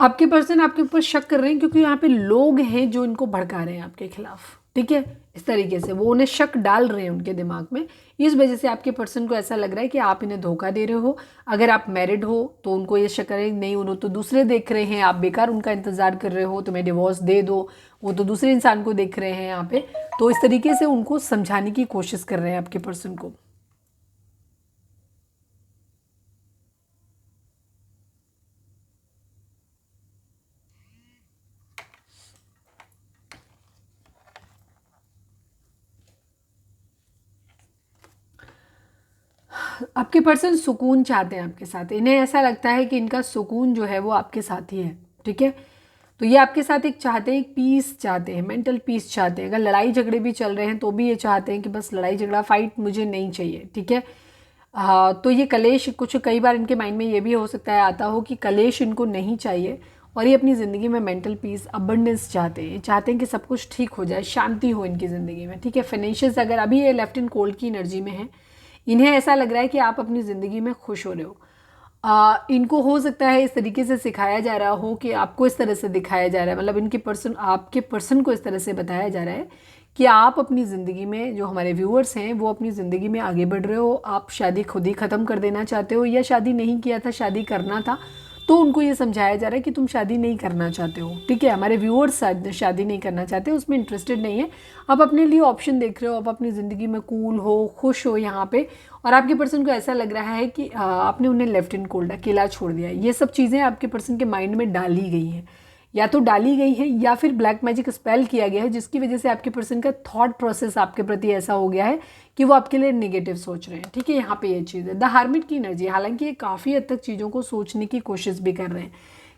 आपके पर्सन आपके ऊपर शक कर रहे हैं क्योंकि यहाँ पे लोग हैं जो इनको भड़का रहे हैं आपके खिलाफ, ठीक है। इस तरीके से वो उन्हें शक डाल रहे हैं उनके दिमाग में। इस वजह से आपके पर्सन को ऐसा लग रहा है कि आप इन्हें धोखा दे रहे हो। अगर आप मैरिड हो तो उनको ये शक करें, नहीं उन्होंने तो दूसरे देख रहे हैं, आप बेकार उनका इंतज़ार कर रहे हो, तुम्हें डिवोर्स दे दो, वो तो दूसरे इंसान को देख रहे हैं यहाँ पे। तो इस तरीके से उनको समझाने की कोशिश कर रहे हैं आपके पर्सन को। आपके पर्सन सुकून चाहते हैं आपके साथ, इन्हें ऐसा लगता है कि इनका सुकून जो है वो आपके साथ ही है, ठीक है। तो ये आपके साथ एक चाहते हैं, एक पीस चाहते हैं, मेंटल पीस चाहते हैं। अगर लड़ाई झगड़े भी चल रहे हैं तो भी ये चाहते हैं कि बस लड़ाई झगड़ा, फाइट मुझे नहीं चाहिए, ठीक है। तो ये कलेश, कुछ कई बार इनके माइंड में ये भी हो सकता है आता हो कि कलेश इनको नहीं चाहिए, और ये अपनी ज़िंदगी में मेंटल पीस, अबंडेंस चाहते हैं। ये चाहते हैं कि सब कुछ ठीक हो जाए, शांति हो इनकी ज़िंदगी में, ठीक है। फाइनेंशियल्स, अगर अभी ये लेफ्ट इन कोल्ड की एनर्जी में है, इन्हें ऐसा लग रहा है कि आप अपनी ज़िंदगी में खुश हो रहे हो। इनको हो सकता है इस तरीके से सिखाया जा रहा हो कि आपको इस तरह से दिखाया जा रहा है, मतलब इनके पर्सन, आपके पर्सन को इस तरह से बताया जा रहा है कि आप अपनी ज़िंदगी में, जो हमारे व्यूअर्स हैं वो अपनी ज़िंदगी में आगे बढ़ रहे हो। आप शादी खुद ही ख़त्म कर देना चाहते हो, या शादी नहीं किया था, शादी करना था, तो उनको ये समझाया जा रहा है कि तुम शादी नहीं करना चाहते हो, ठीक है। हमारे व्यूअर्स शादी नहीं करना चाहते, उसमें इंटरेस्टेड नहीं है। आप अपने लिए ऑप्शन देख रहे हो, आप अपनी ज़िंदगी में कूल हो, खुश हो यहाँ पे। और आपके पर्सन को ऐसा लग रहा है कि आपने उन्हें लेफ्ट इन कोल्ड, अकेला छोड़ दिया है। ये सब चीज़ें आपके पर्सन के माइंड में डाली गई हैं, या तो डाली गई है या फिर ब्लैक मैजिक स्पेल किया गया है, जिसकी वजह से आपके पर्सन का थॉट प्रोसेस आपके प्रति ऐसा हो गया है कि वो आपके लिए नेगेटिव सोच रहे हैं, ठीक है। यहाँ पे ये चीज़ है द हार्मिट की एनर्जी। हालांकि ये काफ़ी हद तक चीज़ों को सोचने की कोशिश भी कर रहे हैं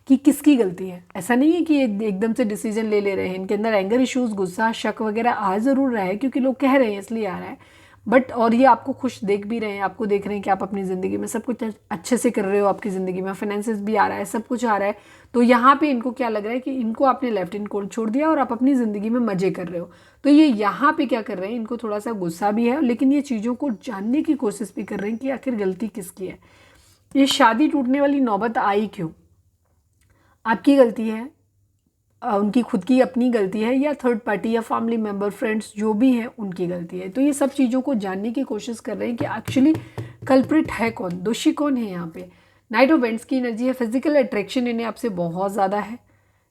कि किसकी गलती है। ऐसा नहीं है कि ये एकदम से डिसीजन ले रहे हैं। इनके अंदर एंगर इश्यूज, गुस्सा, शक वगैरह आ ज़रूर रहा है, क्योंकि लोग कह रहे हैं इसलिए आ रहा है। बट और ये आपको खुश देख भी रहे हैं, आपको देख रहे हैं कि आप अपनी ज़िंदगी में सब कुछ अच्छे से कर रहे हो, आपकी ज़िंदगी में फाइनेंसेस भी आ रहा है, सब कुछ आ रहा है। तो यहाँ पे इनको क्या लग रहा है कि इनको आपने लेफ्ट इन कोल्ड छोड़ दिया और आप अपनी ज़िंदगी में मज़े कर रहे हो। तो ये यहाँ पे क्या कर रहे हैं, इनको थोड़ा सा गुस्सा भी है, लेकिन ये चीज़ों को जानने की कोशिश भी कर रहे हैं कि आखिर गलती किसकी है, ये शादी टूटने वाली नौबत आई क्यों, आपकी गलती है, उनकी खुद की अपनी गलती है, या थर्ड पार्टी या फैमिली मेम्बर, फ्रेंड्स जो भी हैं उनकी गलती है। तो ये सब चीज़ों को जानने की कोशिश कर रहे हैं कि एक्चुअली कल्प्रिट है कौन, दोषी कौन है यहाँ पे। नाइट ऑफ वेंट्स की एनर्जी है। फिजिकल अट्रैक्शन इन्हें आपसे बहुत ज़्यादा है,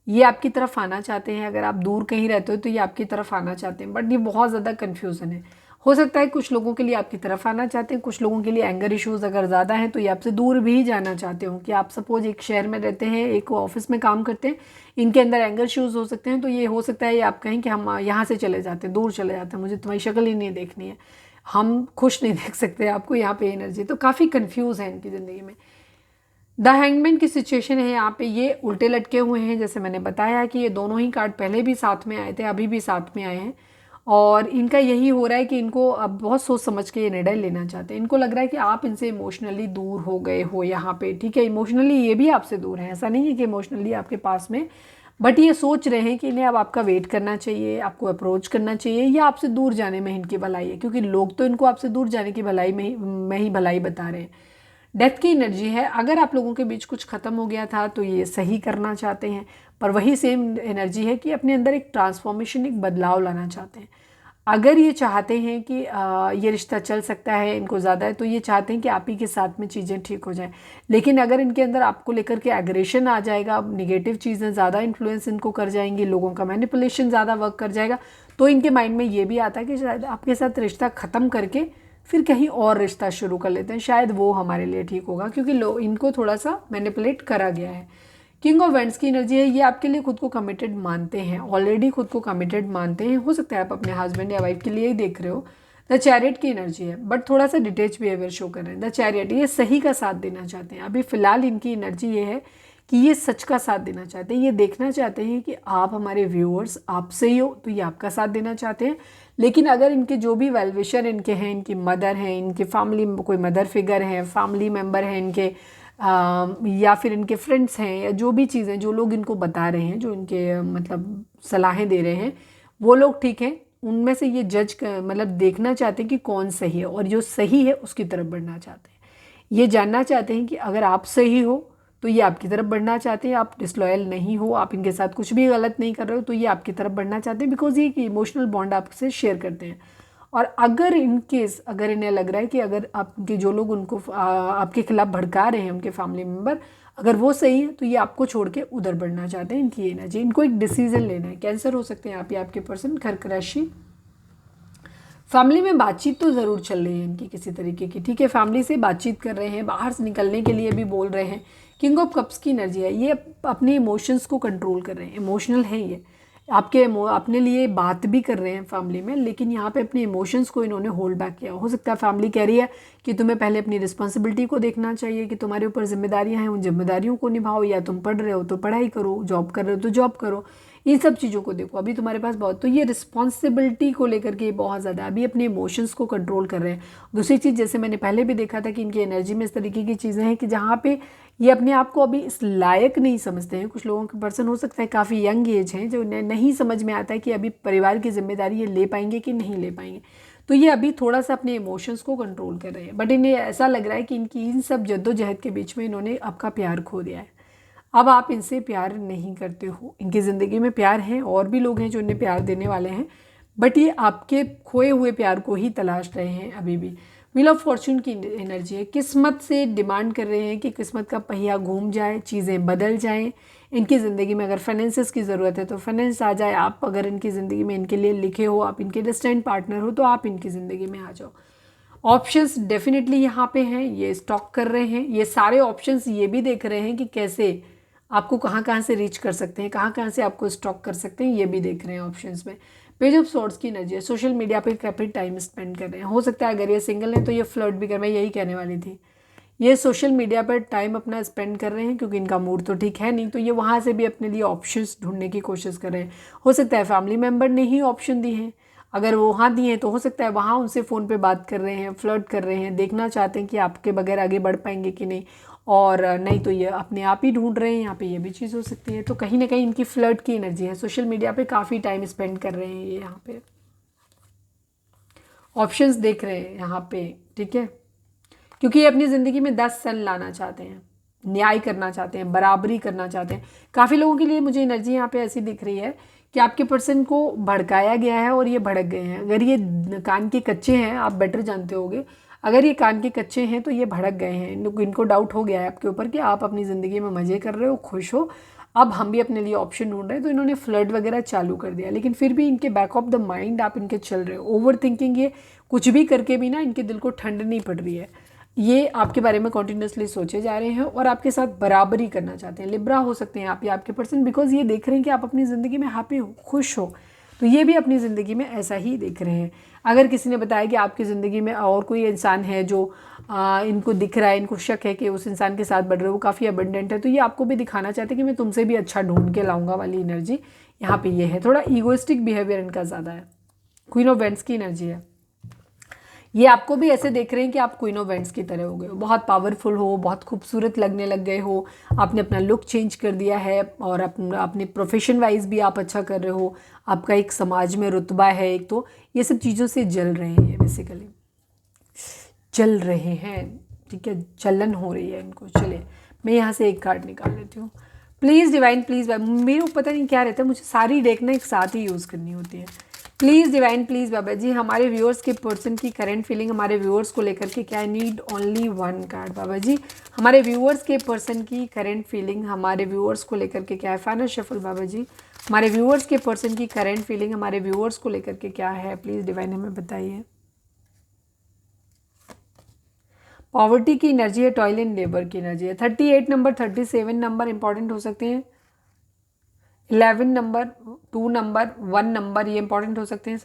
ये आपकी तरफ आना चाहते हैं। अगर आप दूर कहीं रहते हो तो ये आपकी तरफ आना चाहते हैं, बट ये बहुत ज़्यादा कन्फ्यूज़न है। हो सकता है कुछ लोगों के लिए आपकी तरफ आना चाहते हैं, कुछ लोगों के लिए एंगर इश्यूज़ अगर ज़्यादा हैं तो ये आपसे दूर भी जाना चाहते हो। कि आप सपोज एक शहर में रहते हैं, एक ऑफिस में काम करते हैं, इनके अंदर एंगर इश्यूज़ हो सकते हैं, तो ये हो सकता है ये आप कहें कि हम यहाँ से चले जाते हैं, दूर चले जाते हैं, मुझे तुम्हारी शक्ल ही नहीं देखनी है, हम खुश नहीं देख सकते आपको, यहाँ पे एनर्जी। तो काफ़ी कन्फ्यूज़ है इनकी ज़िंदगी में। द हैंगमैन की सिचुएशन है यहाँ पे, ये उल्टे लटके हुए हैं। जैसे मैंने बताया कि ये दोनों ही कार्ड पहले भी साथ में आए थे, अभी भी साथ में आए हैं, और इनका यही हो रहा है कि इनको अब बहुत सोच समझ के ये निर्णय लेना चाहते हैं। इनको लग रहा है कि आप इनसे इमोशनली दूर हो गए हो यहाँ पे, ठीक है। इमोशनली ये भी आपसे दूर है, ऐसा नहीं है कि इमोशनली आपके पास में, बट ये सोच रहे हैं कि इन्हें अब आपका वेट करना चाहिए, आपको अप्रोच करना चाहिए, या आपसे दूर जाने में इनकी भलाई है, क्योंकि लोग तो इनको आपसे दूर जाने की भलाई में ही भलाई बता रहे हैं। डेथ की एनर्जी है। अगर आप लोगों के बीच कुछ ख़त्म हो गया था तो ये सही करना चाहते हैं, पर वही सेम एनर्जी है कि अपने अंदर एक ट्रांसफॉर्मेशन, एक बदलाव लाना चाहते हैं। अगर ये चाहते हैं कि ये रिश्ता चल सकता है, इनको ज़्यादा है, तो ये चाहते हैं कि आप ही के साथ में चीज़ें ठीक हो जाएं। लेकिन अगर इनके अंदर आपको लेकर के एग्रेशन आ जाएगा, नेगेटिव चीज़ें ज़्यादा इन्फ्लुएंस इनको कर जाएंगी, लोगों का मैनिपुलेशन ज़्यादा वर्क कर जाएगा, तो इनके माइंड में ये भी आता है कि शायद आपके साथ रिश्ता ख़त्म करके फिर कहीं और रिश्ता शुरू कर लेते हैं, शायद वो हमारे लिए ठीक होगा, क्योंकि इनको थोड़ा सा मैनिपुलेट करा गया है। किंग ऑफ वेंड्स की एनर्जी है, ये आपके लिए खुद को कमिटेड मानते हैं, ऑलरेडी खुद को कमिटेड मानते हैं। हो सकता है आप अपने हस्बैंड या वाइफ के लिए ही देख रहे हो। द चैरियट की एनर्जी है, बट थोड़ा सा डिटेच बिहेवियर शो कर रहे हैं। द चैरियट ये सही का साथ देना चाहते हैं। अभी फिलहाल इनकी एनर्जी ये है कि ये सच का साथ देना चाहते हैं, ये देखना चाहते हैं कि आप हमारे व्यूअर्स आपसे ही हो, तो ये आपका साथ देना चाहते हैं। लेकिन अगर इनके जो भी वेल विशर इनके हैं, इनकी मदर हैं, इनके फैमिली में कोई मदर फिगर है, फैमिली मेम्बर हैं इनके, या फिर इनके फ्रेंड्स हैं, या जो भी चीज़ें, जो लोग इनको बता रहे हैं, जो इनके मतलब सलाहें दे रहे हैं, वो लोग ठीक हैं, उनमें से ये मतलब देखना चाहते हैं कि कौन सही है, और जो सही है उसकी तरफ बढ़ना चाहते हैं। ये जानना चाहते हैं कि अगर आप सही हो तो ये आपकी तरफ बढ़ना चाहते हैं, आप डिसलॉयल नहीं हो, आप इनके साथ कुछ भी गलत नहीं कर रहे हो, तो ये आपकी तरफ बढ़ना चाहते हैं, बिकॉज ये एक इमोशनल बॉन्ड आपसे शेयर करते हैं। और अगर इन केस अगर इन्हें लग रहा है कि अगर आपके जो लोग उनको आपके खिलाफ भड़का रहे हैं, उनके फैमिली मेम्बर, अगर वो सही है, तो ये आपको छोड़ के उधर बढ़ना चाहते हैं। इनकी एनर्जी, इनको एक डिसीजन लेना है। कैंसर हो सकते हैं आप या आपके पर्सन। कर्क राशि, फैमिली में बातचीत तो ज़रूर चल रही है इनकी किसी तरीके की, ठीक है, फैमिली से बातचीत कर रहे हैं, बाहर से निकलने के लिए भी बोल रहे हैं। किंग ऑफ कप्स की एनर्जी है, ये अपने इमोशंस को कंट्रोल कर रहे हैं, इमोशनल हैं ये, आपके अपने लिए बात भी कर रहे हैं फैमिली में, लेकिन यहाँ पे अपने इमोशंस को इन्होंने होल्ड बैक किया। हो सकता है फैमिली कह रही है कि तुम्हें पहले अपनी रिस्पॉन्सिबिलिटी को देखना चाहिए, कि तुम्हारे ऊपर जिम्मेदारियाँ हैं, उन जिम्मेदारियों को निभाओ, या तुम पढ़ रहे हो तो पढ़ाई करो, जॉब कर रहे हो तो जॉब करो, इन सब चीज़ों को देखो। अभी तुम्हारे पास बहुत, तो ये रिस्पॉन्सिबिलिटी को लेकर के बहुत ज़्यादा अभी अपने इमोशंस को कंट्रोल कर रहे हैं। दूसरी चीज़, जैसे मैंने पहले भी देखा था कि इनकी एनर्जी में इस तरीके की चीज़ें हैं कि जहाँ पे ये अपने आप को अभी इस लायक नहीं समझते हैं। कुछ लोगों के पर्सन हो सकता है काफ़ी यंग एज हैं, जो उन्हें नहीं समझ में आता है कि अभी परिवार की जिम्मेदारी ये ले पाएंगे कि नहीं ले पाएंगे, तो ये अभी थोड़ा सा अपने इमोशंस को कंट्रोल कर रहे हैं। बट इन्हें ऐसा लग रहा है कि इनकी इन सब जद्दोजहद के बीच में इन्होंने आपका प्यार खो दिया है। अब आप इनसे प्यार नहीं करते हो, इनकी ज़िंदगी में प्यार है, और भी लोग हैं जो इन्हें प्यार देने वाले हैं, बट ये आपके खोए हुए प्यार को ही तलाश रहे हैं अभी भी। व्हील ऑफ फॉर्चून की एनर्जी है, किस्मत से डिमांड कर रहे हैं कि किस्मत का पहिया घूम जाए, चीज़ें बदल जाएं इनकी ज़िंदगी में। अगर फाइनेंसेस की ज़रूरत है तो फाइनेंस आ जाए, आप अगर इनकी ज़िंदगी में इनके लिए लिखे हो, आप इनके डेस्टिन्ड पार्टनर हो, तो आप इनकी ज़िंदगी में आ जाओ। ऑप्शंस डेफिनेटली यहाँ पे हैं, ये स्टॉक कर रहे हैं, ये सारे ऑप्शंस ये भी देख रहे हैं कि कैसे आपको कहाँ कहाँ से रीच कर सकते हैं, कहाँ कहाँ से आपको स्टॉक कर सकते हैं, ये भी देख रहे हैं ऑप्शंस में। पेज ऑफ सोर्ड्स की एनर्जी है, सोशल मीडिया पे काफ़ी टाइम स्पेंड कर रहे हैं। हो सकता है अगर ये सिंगल हैं तो ये फ्लर्ट भी कर, मैं यही कहने वाली थी, ये सोशल मीडिया पर टाइम अपना स्पेंड कर रहे हैं, क्योंकि इनका मूड तो ठीक है नहीं, तो ये वहाँ से भी अपने लिए ऑप्शंस ढूंढने की कोशिश कर रहे हैं। हो सकता है फैमिली मेम्बर ने ही ऑप्शन दिए हैं, अगर वो वहाँ दिए हैं तो हो सकता है वहाँ उनसे फ़ोन पे बात कर रहे हैं, फ्लर्ट कर रहे हैं, देखना चाहते हैं कि आपके बगैर आगे बढ़ पाएंगे कि नहीं, और नहीं तो ये अपने आप ही ढूंढ रहे हैं। यहाँ पे ये भी चीज़ हो सकती है। तो कहीं ना कहीं इनकी फ्लर्ट की एनर्जी है, सोशल मीडिया पे काफ़ी टाइम स्पेंड कर रहे हैं ये, यहाँ पे ऑप्शंस देख रहे हैं यहाँ पे, ठीक है, क्योंकि ये अपनी ज़िंदगी में 10 सन लाना चाहते हैं, न्याय करना चाहते हैं, बराबरी करना चाहते हैं। काफ़ी लोगों के लिए मुझे एनर्जी यहाँ पे ऐसी दिख रही है कि आपके पर्सन को भड़काया गया है और ये भड़क गए हैं। अगर ये कान के कच्चे हैं, आप बेटर जानते होगे, अगर ये कान के कच्चे हैं तो ये भड़क गए हैं, इनको डाउट हो गया है आपके ऊपर कि आप अपनी ज़िंदगी में मज़े कर रहे हो, खुश हो, अब हम भी अपने लिए ऑप्शन ढूंढ रहे हैं, तो इन्होंने फ्लर्ट वगैरह चालू कर दिया। लेकिन फिर भी इनके बैक ऑफ द माइंड आप इनके चल रहे हो, ओवर थिंकिंग, ये कुछ भी करके भी ना इनके दिल को ठंड नहीं पड़ रही है, ये आपके बारे में कॉन्टिन्यूसली सोचे जा रहे हैं और आपके साथ बराबरी करना चाहते हैं। लिब्रा हो सकते हैं आप या आपके पर्सन, बिकॉज ये देख रहे हैं कि आप अपनी ज़िंदगी में हैप्पी हो, खुश हो, तो ये भी अपनी ज़िंदगी में ऐसा ही देख रहे हैं। अगर किसी ने बताया कि आपकी ज़िंदगी में और कोई इंसान है जो इनको दिख रहा है, इनको शक है कि उस इंसान के साथ बढ़ रहे हो, वो काफ़ी अबंडेंट है, तो ये आपको भी दिखाना चाहते हैं कि मैं तुमसे भी अच्छा ढूंढ के लाऊंगा वाली एनर्जी यहाँ पे ये है। थोड़ा ईगोइस्टिक बिहेवियर इनका ज़्यादा है। क्वीन ऑफ वेंड्स की एनर्जी है, ये आपको भी ऐसे देख रहे हैं कि आप क्वीन ऑफ वेंड्स की तरह हो गए हो, बहुत पावरफुल हो, बहुत खूबसूरत लगने लग गए हो, आपने अपना लुक चेंज कर दिया है, और अपने प्रोफेशन वाइज भी आप अच्छा कर रहे हो, आपका एक समाज में रुतबा है एक, तो ये सब चीज़ों से जल रहे हैं, बेसिकली जल रहे हैं। ठीक है, जलन हो रही है इनको। चलिए मैं यहाँ से एक कार्ड निकाल लेती हूँ। प्लीज़ डिवाइन प्लीज़, मेरे को पता नहीं क्या रहता है, मुझे सारी डेक ना एक साथ ही यूज़ करनी होती है। Please divine please Baba ji, हमारे व्यूअर्स के पर्सन की करंट फीलिंग, हमारे व्यूअर्स को लेकर के क्या, I need only one card Baba ji. हमारे व्यूअर्स के पर्सन की करंट फीलिंग, हमारे व्यूअर्स को लेकर के क्या है, फाइनल शफल बाबा जी। हमारे व्यूअर्स के पर्सन की करंट फीलिंग हमारे व्यूअर्स को लेकर के क्या है, प्लीज़ डिवाइन हमें बताइए। पॉवर्टी की एनर्जी है, टॉयल एंड लेबर की एनर्जी है। 38 नंबर, 37 नंबर इंपॉर्टेंट हो सकते हैं। 11 नंबर, 2 नंबर, 1 नंबर ये इंपॉर्टेंट हो सकते हैं।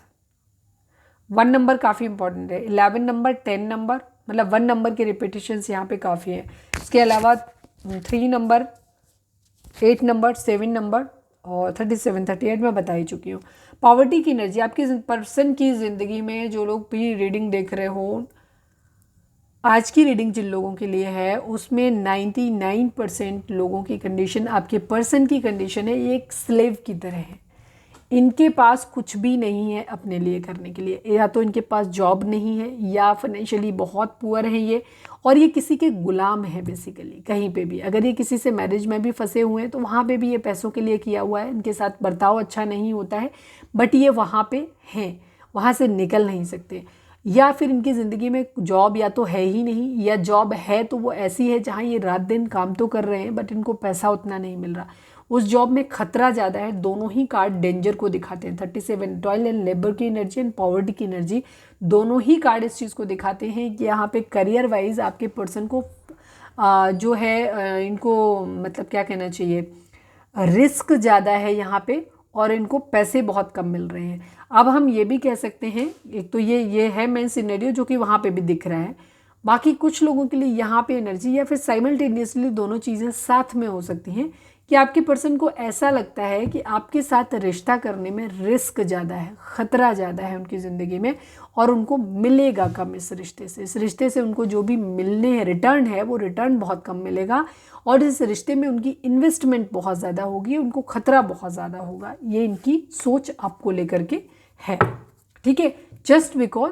1 नंबर काफ़ी इंपॉर्टेंट है। 11 नंबर, 10 नंबर, मतलब 1 नंबर के रिपीटेशंस यहाँ पे काफ़ी है। इसके अलावा 3 नंबर, 8 नंबर, 7 नंबर और 37, 38 में बता ही चुकी हूँ। पॉवर्टी की एनर्जी आपकी पर्सन की ज़िंदगी में, जो लोग भी रीडिंग देख रहे हो, आज की रीडिंग जिन लोगों के लिए है उसमें 99% लोगों की कंडीशन, आपके पर्सन की कंडीशन है, ये एक स्लेव की तरह है। इनके पास कुछ भी नहीं है अपने लिए करने के लिए, या तो इनके पास जॉब नहीं है या फाइनेंशियली बहुत पुअर है ये, और ये किसी के गुलाम है बेसिकली। कहीं पे भी अगर ये किसी से मैरिज में भी फंसे हुए हैं तो वहाँ पे भी ये पैसों के लिए किया हुआ है, इनके साथ बर्ताव अच्छा नहीं होता है, बट ये वहाँ पे हैं, वहाँ से निकल नहीं सकते। या फिर इनकी ज़िंदगी में जॉब या तो है ही नहीं, या जॉब है तो वो ऐसी है जहाँ ये रात दिन काम तो कर रहे हैं बट इनको पैसा उतना नहीं मिल रहा, उस जॉब में खतरा ज़्यादा है। दोनों ही कार्ड डेंजर को दिखाते हैं। 37 टॉयल एंड लेबर की एनर्जी एंड पॉवर्टी की एनर्जी, दोनों ही कार्ड इस चीज़ को दिखाते हैं कि यहाँ पे करियर वाइज आपके पर्सन को जो है इनको मतलब क्या कहना चाहिए, रिस्क ज़्यादा है यहाँ पे, और इनको पैसे बहुत कम मिल रहे हैं। अब हम ये भी कह सकते हैं, एक तो ये है मेन सिनेरियो जो कि वहाँ पे भी दिख रहा है। बाकी कुछ लोगों के लिए यहाँ पे एनर्जी या फिर साइमल्टेनियसली दोनों चीज़ें साथ में हो सकती हैं कि आपके पर्सन को ऐसा लगता है कि आपके साथ रिश्ता करने में रिस्क ज़्यादा है, ख़तरा ज़्यादा है उनकी ज़िंदगी में, और उनको मिलेगा कम इस रिश्ते से। इस रिश्ते से उनको जो भी मिलने हैं रिटर्न है, वो रिटर्न बहुत कम मिलेगा, और इस रिश्ते में उनकी इन्वेस्टमेंट बहुत ज़्यादा होगी, उनको खतरा बहुत ज़्यादा होगा। ये इनकी सोच आपको लेकर के है, ठीक है, जस्ट बिकॉज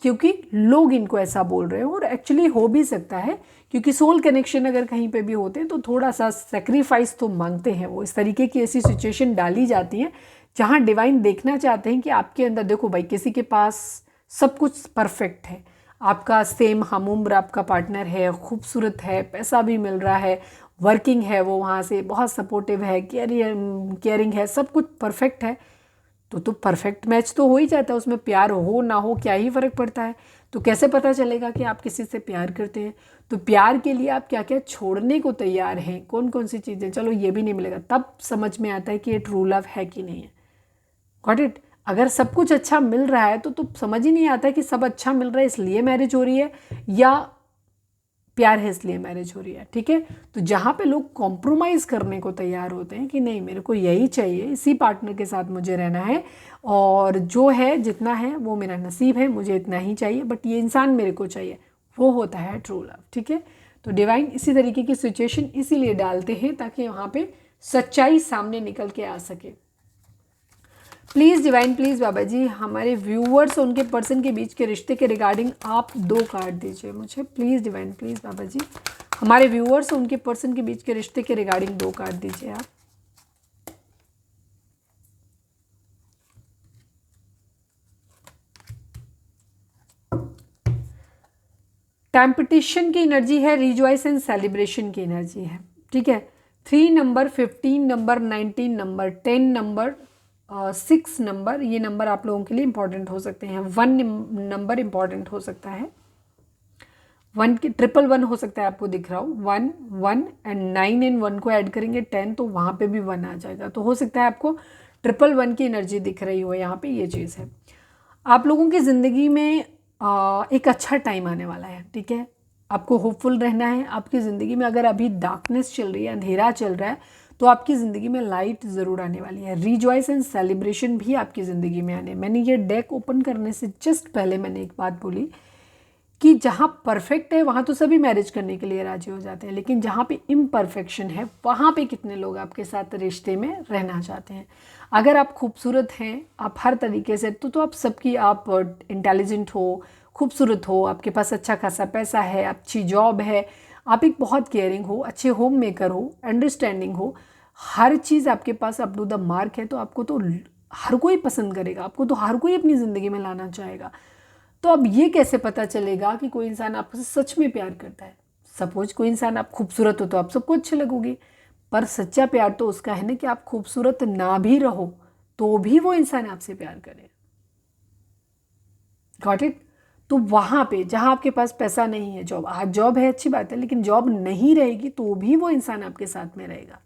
क्योंकि लोग इनको ऐसा बोल रहे हो, और एक्चुअली हो भी सकता है क्योंकि सोल कनेक्शन अगर कहीं पे भी होते हैं तो थोड़ा सा सेक्रीफाइस तो मांगते हैं वो। इस तरीके की ऐसी सिचुएशन डाली जाती है जहाँ डिवाइन देखना चाहते हैं कि आपके अंदर, देखो भाई, किसी के पास सब कुछ परफेक्ट है, आपका सेम हम उम्र आपका पार्टनर है, खूबसूरत है, पैसा भी मिल रहा है, वर्किंग है, वो वहाँ से बहुत सपोर्टिव है, केयरिंग है, सब कुछ परफेक्ट है, तो परफेक्ट मैच तो हो ही जाता है। उसमें प्यार हो ना हो क्या ही फ़र्क पड़ता है। तो कैसे पता चलेगा कि आप किसी से प्यार करते हैं? तो प्यार के लिए आप क्या क्या छोड़ने को तैयार हैं, कौन कौन सी चीज़ें, चलो ये भी नहीं मिलेगा, तब समझ में आता है कि ये ट्रू लव है कि नहीं है। Got it? अगर सब कुछ अच्छा मिल रहा है तो समझ ही नहीं आता है कि सब अच्छा मिल रहा है इसलिए मैरिज हो रही है, या प्यार है इसलिए मैरिज हो रही है। ठीक है, तो जहाँ पे लोग कॉम्प्रोमाइज़ करने को तैयार होते हैं कि नहीं मेरे को यही चाहिए, इसी पार्टनर के साथ मुझे रहना है, और जो है जितना है वो मेरा नसीब है, मुझे इतना ही चाहिए, बट ये इंसान मेरे को चाहिए, वो होता है ट्रू लव। ठीक है, तो डिवाइन इसी तरीके की सिचुएशन इसीलिए डालते हैं ताकि वहाँ पे सच्चाई सामने निकल के आ सके। Please divine please Baba ji, हमारे व्यूअर्स और उनके पर्सन के बीच के रिश्ते के रिगार्डिंग आप 2 कार्ड दीजिए मुझे। Please divine please Baba ji, हमारे व्यूअर्स और उनके पर्सन के बीच के रिश्ते के रिगार्डिंग 2 कार्ड दीजिए आप। टेम्पटेशन की एनर्जी है, रिजॉइस एंड सेलिब्रेशन की एनर्जी है। ठीक है, 3 number, 15 number, 19 number, 10 number, 6 number, ये नंबर आप लोगों के लिए इंपॉर्टेंट हो सकते हैं। 1 नंबर इंपॉर्टेंट हो सकता है, 1 के 111 हो सकता है, आपको दिख रहा हो 1 1 एंड 9 एंड 1 को ऐड करेंगे 10, तो वहाँ पे भी 1 आ जाएगा। तो हो सकता है आपको 111 की एनर्जी दिख रही हो यहाँ पे, ये चीज़ है। आप लोगों की ज़िंदगी में एक अच्छा टाइम आने वाला है। ठीक है, आपको होपफुल रहना है। आपकी ज़िंदगी में अगर अभी डार्कनेस चल रही है, अंधेरा चल रहा है, तो आपकी ज़िंदगी में लाइट ज़रूर आने वाली है। रिजॉइस एंड सेलिब्रेशन भी आपकी ज़िंदगी में आने। मैंने ये डेक ओपन करने से जस्ट पहले मैंने एक बात बोली कि जहाँ परफेक्ट है वहाँ तो सभी मैरिज करने के लिए राजी हो जाते हैं, लेकिन जहाँ पे इम्परफेक्शन है वहाँ पे कितने लोग आपके साथ रिश्ते में रहना चाहते हैं। अगर आप खूबसूरत हैं, आप हर तरीके से, तो आप सबकी, आप इंटेलिजेंट हो, खूबसूरत हो, आपके पास अच्छा खासा पैसा है, अच्छी जॉब है, आप एक बहुत केयरिंग हो, अच्छे होम मेकर हो, अंडरस्टैंडिंग हो, हर चीज़ आपके पास अप टू द मार्क है, तो आपको तो हर कोई पसंद करेगा, आपको तो हर कोई अपनी ज़िंदगी में लाना चाहेगा। तो अब ये कैसे पता चलेगा कि कोई इंसान आपसे सच में प्यार करता है? सपोज कोई इंसान आप खूबसूरत हो तो आप सबको अच्छे लगोगे, पर सच्चा प्यार तो उसका है ना कि आप खूबसूरत ना भी रहो तो भी वो इंसान आपसे प्यार करे। Got it? तो वहाँ पे जहाँ आपके पास पैसा नहीं है, जॉब, आज जॉब है अच्छी बात है, लेकिन जॉब नहीं रहेगी तो भी वो इंसान आपके साथ में रहेगा,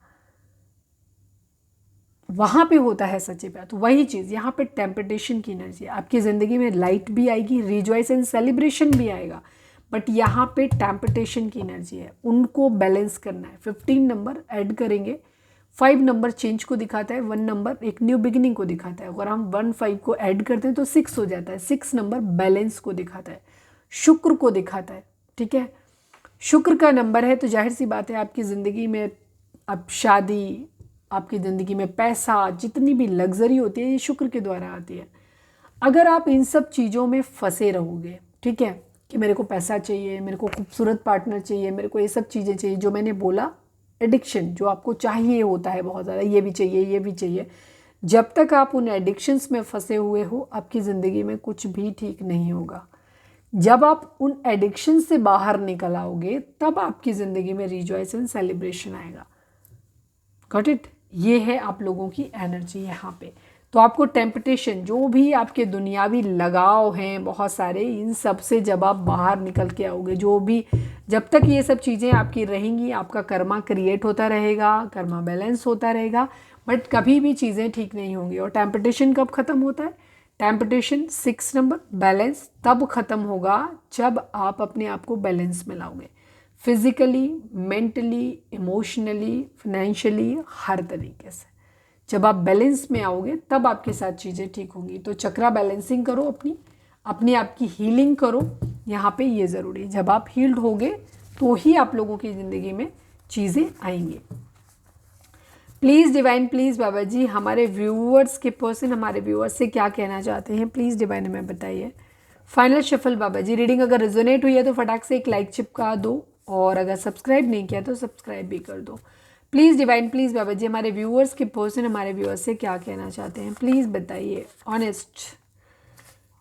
वहाँ पे होता है सच्चे प्यार। तो वही चीज़ यहाँ पे टेम्पटेशन की एनर्जी है, आपकी ज़िंदगी में लाइट भी आएगी, रिजॉइस एंड सेलिब्रेशन भी आएगा, बट यहाँ पे टेम्पटेशन की एनर्जी है, उनको बैलेंस करना है। 15 नंबर ऐड करेंगे, 5 नंबर चेंज को दिखाता है, 1 नंबर एक न्यू बिगिनिंग को दिखाता है। अगर हम 1 5 को ऐड करते हैं तो 6 हो जाता है। 6 नंबर बैलेंस को दिखाता है, शुक्र को दिखाता है। ठीक है, शुक्र का नंबर है तो जाहिर सी बात है आपकी ज़िंदगी में अब शादी, आपकी ज़िंदगी में पैसा, जितनी भी लग्जरी होती है ये शुक्र के द्वारा आती है। अगर आप इन सब चीज़ों में फंसे रहोगे, ठीक है, कि मेरे को पैसा चाहिए, मेरे को खूबसूरत पार्टनर चाहिए, मेरे को ये सब चीज़ें चाहिए, जो मैंने बोला एडिक्शन, जो आपको चाहिए होता है बहुत ज़्यादा, ये भी चाहिए, ये भी चाहिए, जब तक आप उन एडिक्शंस में फंसे हुए हो आपकी ज़िंदगी में कुछ भी ठीक नहीं होगा। जब आप उन एडिक्शन से बाहर निकल आओगे तब आपकी ज़िंदगी में रिजॉइस एंड सेलिब्रेशन आएगा। Got it? ये है आप लोगों की एनर्जी यहाँ पे। तो आपको टेम्पटेशन, जो भी आपके दुनियावी लगाव हैं बहुत सारे, इन सब से जब आप बाहर निकल के आओगे, जो भी, जब तक ये सब चीज़ें आपकी रहेंगी आपका कर्मा क्रिएट होता रहेगा, कर्मा बैलेंस होता रहेगा, बट कभी भी चीज़ें ठीक नहीं होंगी। और टेम्पटेशन कब ख़त्म होता है? टेम्पटेशन 6 नंबर, बैलेंस तब ख़त्म होगा जब आप अपने आप को बैलेंस में लाओगे, फिज़िकली, मेंटली, इमोशनली, फाइनेंशियली, हर तरीके से। जब आप बैलेंस में आओगे तब आपके साथ चीज़ें ठीक होंगी। तो चक्रा बैलेंसिंग करो, अपनी आपकी हीलिंग करो, यहाँ पे ये ज़रूरी है। जब आप हील्ड होगे तो ही आप लोगों की ज़िंदगी में चीज़ें आएंगी। Please divine, please Baba ji, हमारे व्यूअर्स के पर्सन हमारे व्यूअर्स से क्या कहना चाहते हैं, प्लीज़ डिवाइन हमें बताइए। फाइनल शफल बाबा जी, रीडिंग अगर रिजोनेट हुई है तो फटाक से एक लाइक चिपका दो, और अगर सब्सक्राइब नहीं किया तो सब्सक्राइब भी कर दो। Please divine, please Baba ji, हमारे व्यूअर्स के पर्सन हमारे व्यूअर्स से क्या कहना चाहते हैं, प्लीज़ बताइए। ऑनेस्ट,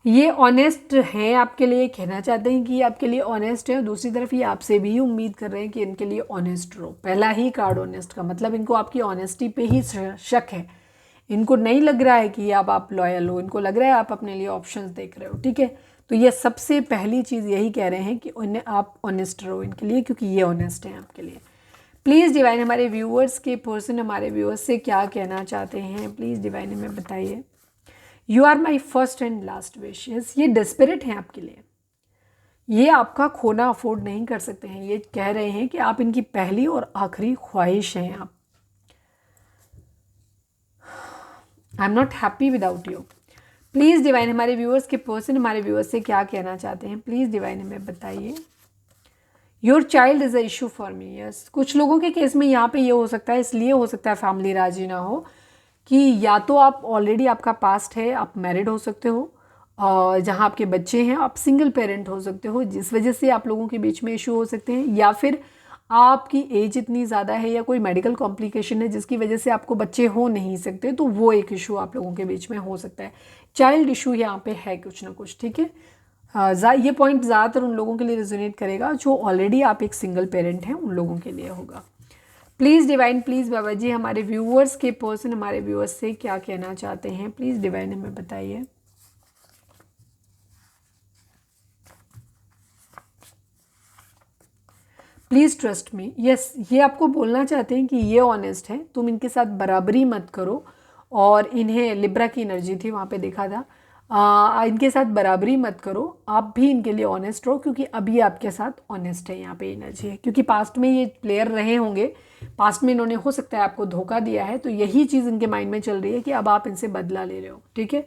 ये ऑनेस्ट है आपके लिए, कहना चाहते हैं कि ये आपके लिए ऑनेस्ट है, और दूसरी तरफ ये आपसे भी उम्मीद कर रहे हैं कि इनके लिए ऑनेस्ट रहो। पहला ही कार्ड ऑनेस्ट का मतलब इनको आपकी ऑनेस्टी पे ही शक है, इनको नहीं लग रहा है कि अब आप लॉयल हो, इनको लग रहा है आप अपने लिए ऑप्शंस देख रहे हो। ठीक है, तो ये सबसे पहली चीज़ यही कह रहे हैं कि उन्हें आप ऑनेस्ट रहो इनके लिए, क्योंकि ये ऑनेस्ट हैं आपके लिए। प्लीज़ डिवाइन, हमारे व्यूअर्स के पर्सन हमारे व्यूअर्स से क्या कहना चाहते हैं, प्लीज़ डिवाइन हमें बताइए। You are my first and last wish. Yes, ये डेस्परेट हैं आपके लिए, ये आपका खोना अफोर्ड नहीं कर सकते हैं, ये कह रहे हैं कि आप इनकी पहली और आखिरी ख्वाहिश हैं। आप, I am not happy without you. Please divine, हमारे व्यूअर्स के पर्सन हमारे व्यूअर्स से क्या कहना चाहते हैं, प्लीज़ डिवाइन हमें बताइए। Your child is a issue for me. Yes, कुछ लोगों के केस में यहाँ पे ये हो सकता है, इसलिए हो सकता है फैमिली राजी ना हो, कि या तो आप ऑलरेडी, आपका पास्ट है, आप मैरिड हो सकते हो, और जहाँ आपके बच्चे हैं आप सिंगल पेरेंट हो सकते हो, जिस वजह से आप लोगों के बीच में इशू हो सकते हैं, या फिर आपकी एज इतनी ज़्यादा है या कोई मेडिकल कॉम्प्लिकेशन है जिसकी वजह से आपको बच्चे हो नहीं सकते, तो वो एक इशू आप लोगों के बीच में हो सकता है। चाइल्ड इशू यहाँ पे है कुछ ना कुछ। ठीक है, ये पॉइंट ज़्यादातर उन लोगों के लिए रेजोनेट करेगा जो ऑलरेडी आप एक सिंगल पेरेंट हैं, उन लोगों के लिए होगा। Please divine, please Baba ji, हमारे व्यूअर्स के पर्सन हमारे व्यूअर्स से क्या कहना चाहते हैं, प्लीज़ डिवाइन हमें बताइए। Please trust me. यस, ये आपको बोलना चाहते हैं कि ये ऑनेस्ट है, तुम इनके साथ बराबरी मत करो, और इन्हें लिब्रा की एनर्जी थी वहाँ पे देखा था, इनके साथ बराबरी मत करो, आप भी इनके लिए ऑनेस्ट रहो, क्योंकि अभी आपके साथ ऑनेस्ट है यहाँ पे एनर्जी है, क्योंकि पास्ट में ये प्लेयर रहे होंगे, पास्ट में इन्होंने हो सकता है आपको धोखा दिया है, तो यही चीज़ इनके माइंड में चल रही है कि अब आप इनसे बदला ले रहे हो। ठीक है,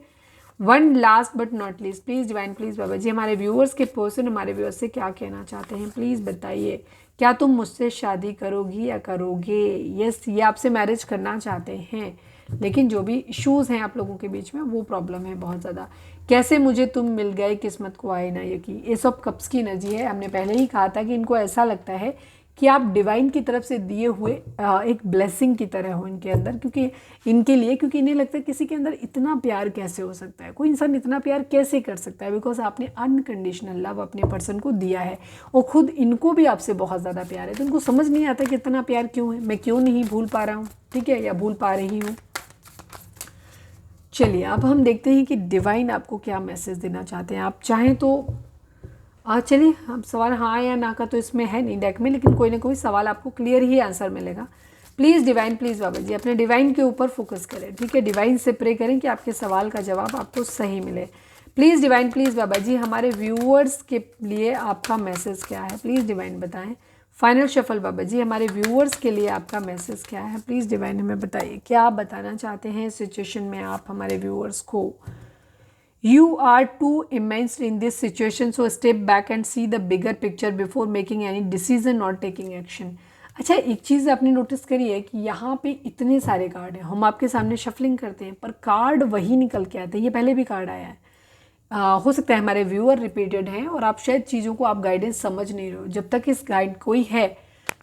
one last but not least, please divine, please Baba ji, हमारे व्यूअर्स के पर्सन हमारे व्यूअर्स से क्या कहना चाहते हैं, प्लीज़ बताइए। क्या तुम मुझसे शादी करोगी या करोगे? यस, ये आपसे मैरिज करना चाहते हैं, लेकिन जो भी इश्यूज़ हैं आप लोगों के बीच में वो प्रॉब्लम है बहुत ज़्यादा। कैसे मुझे तुम मिल गए, किस्मत को आए ना यकीन, ये सब कप्स की एनर्जी है। हमने पहले ही कहा था कि इनको ऐसा लगता है कि आप डिवाइन की तरफ से दिए हुए एक ब्लेसिंग की तरह हो इनके अंदर, क्योंकि इनके लिए, क्योंकि इन्हें लगता है किसी के अंदर इतना प्यार कैसे हो सकता है, कोई इंसान इतना प्यार कैसे कर सकता है, बिकॉज आपने अनकंडीशनल लव अपने पर्सन को दिया है और खुद इनको भी आपसे बहुत ज़्यादा प्यार है। तो इनको समझ नहीं आता कि इतना प्यार क्यों है, मैं क्यों नहीं भूल पा रहा हूँ, ठीक है, या भूल पा रही हूँ। चलिए अब हम देखते हैं कि डिवाइन आपको क्या मैसेज देना चाहते हैं। आप चाहें तो चलिए अब सवाल हाँ या ना का तो इसमें है नहीं डेक में, लेकिन कोई ना कोई सवाल आपको क्लियर ही आंसर मिलेगा। प्लीज़ डिवाइन, प्लीज़ बाबा जी अपने डिवाइन के ऊपर फोकस करें, ठीक है। डिवाइन से प्रे करें कि आपके सवाल का जवाब आपको सही मिले। Please divine, please Baba ji हमारे व्यूअर्स के लिए आपका मैसेज क्या है, प्लीज़ डिवाइन बताएं। फाइनल शफल बाबा जी हमारे व्यूअर्स के लिए आपका मैसेज क्या है, प्लीज़ डिवाइन हमें बताइए क्या आप बताना चाहते हैं इस सिचुएशन में आप हमारे व्यूअर्स को। You are too immersed in this situation, so step back and see the bigger picture before making any decision or taking action. अच्छा, एक चीज़ आपने नोटिस करी है कि यहाँ पे इतने सारे कार्ड हैं, हम आपके सामने शफलिंग करते हैं पर कार्ड वही निकल के आते हैं। ये पहले भी कार्ड आया है। हो सकता है हमारे व्यूअर रिपीटेड हैं और आप शायद चीज़ों को आप गाइडेंस समझ नहीं रहे हो। जब तक इस गाइड कोई है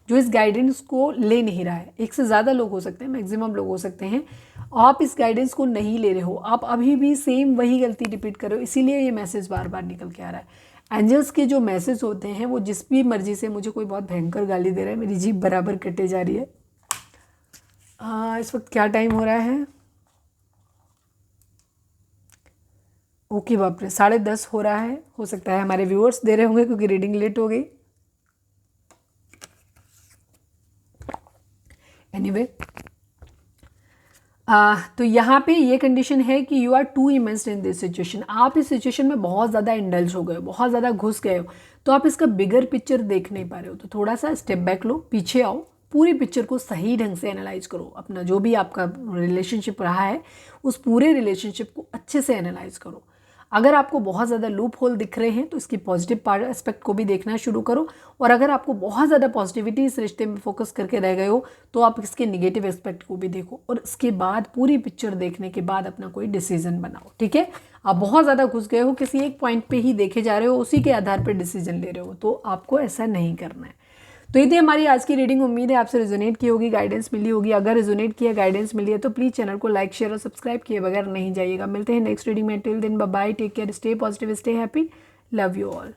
जो इस गाइडेंस को ले नहीं रहा है, एक से ज़्यादा लोग हो सकते हैं, मैक्सिमम लोग हो सकते हैं, आप इस गाइडेंस को नहीं ले रहे हो, आप अभी भी सेम वही गलती रिपीट कर रहे हो, इसीलिए ये मैसेज बार बार निकल के आ रहा है। एंजल्स के जो मैसेज होते हैं वो जिस भी मर्जी से, मुझे कोई बहुत भयंकर गाली दे रहा है, मेरी जीभ बराबर कटे जा रही है। इस वक्त क्या टाइम हो रहा है, ओके बाप रे 10:30 हो रहा है। हो सकता है हमारे व्यूअर्स दे रहे होंगे क्योंकि रीडिंग लेट हो गई। एनीवे तो यहाँ पे ये कंडीशन है कि you are too immersed in this situation. आप इस सिचुएशन में बहुत ज़्यादा इंडल्ज हो गए हो, बहुत ज़्यादा घुस गए हो, तो आप इसका बिगर पिक्चर देख नहीं पा रहे हो। तो थोड़ा सा स्टेप बैक लो, पीछे आओ, पूरी पिक्चर को सही ढंग से एनालाइज करो। अपना जो भी आपका रिलेशनशिप रहा है उस पूरे रिलेशनशिप को अच्छे से एनालाइज करो। अगर आपको बहुत ज़्यादा लूप होल दिख रहे हैं तो इसकी पॉजिटिव पार्ट एस्पेक्ट को भी देखना शुरू करो, और अगर आपको बहुत ज़्यादा पॉजिटिविटी इस रिश्ते में फोकस करके रह गए हो तो आप इसके निगेटिव एस्पेक्ट को भी देखो, और इसके बाद पूरी पिक्चर देखने के बाद अपना कोई डिसीजन बनाओ, ठीक है। आप बहुत ज़्यादा घुस गए हो, किसी एक पॉइंट पे ही देखे जा रहे हो, उसी के आधार पर डिसीजन ले रहे हो, तो आपको ऐसा नहीं करना है। तो ये थी हमारी आज की रीडिंग। उम्मीद है आपसे रेजोनेट की होगी, गाइडेंस मिली होगी। अगर रेजोनेट किया, गाइडेंस मिली है तो प्लीज़ चैनल को लाइक, शेयर और सब्सक्राइब किए बगैर नहीं जाइएगा। मिलते हैं नेक्स्ट रीडिंग में। Till then bye bye, take care, stay positive, stay happy, love you all.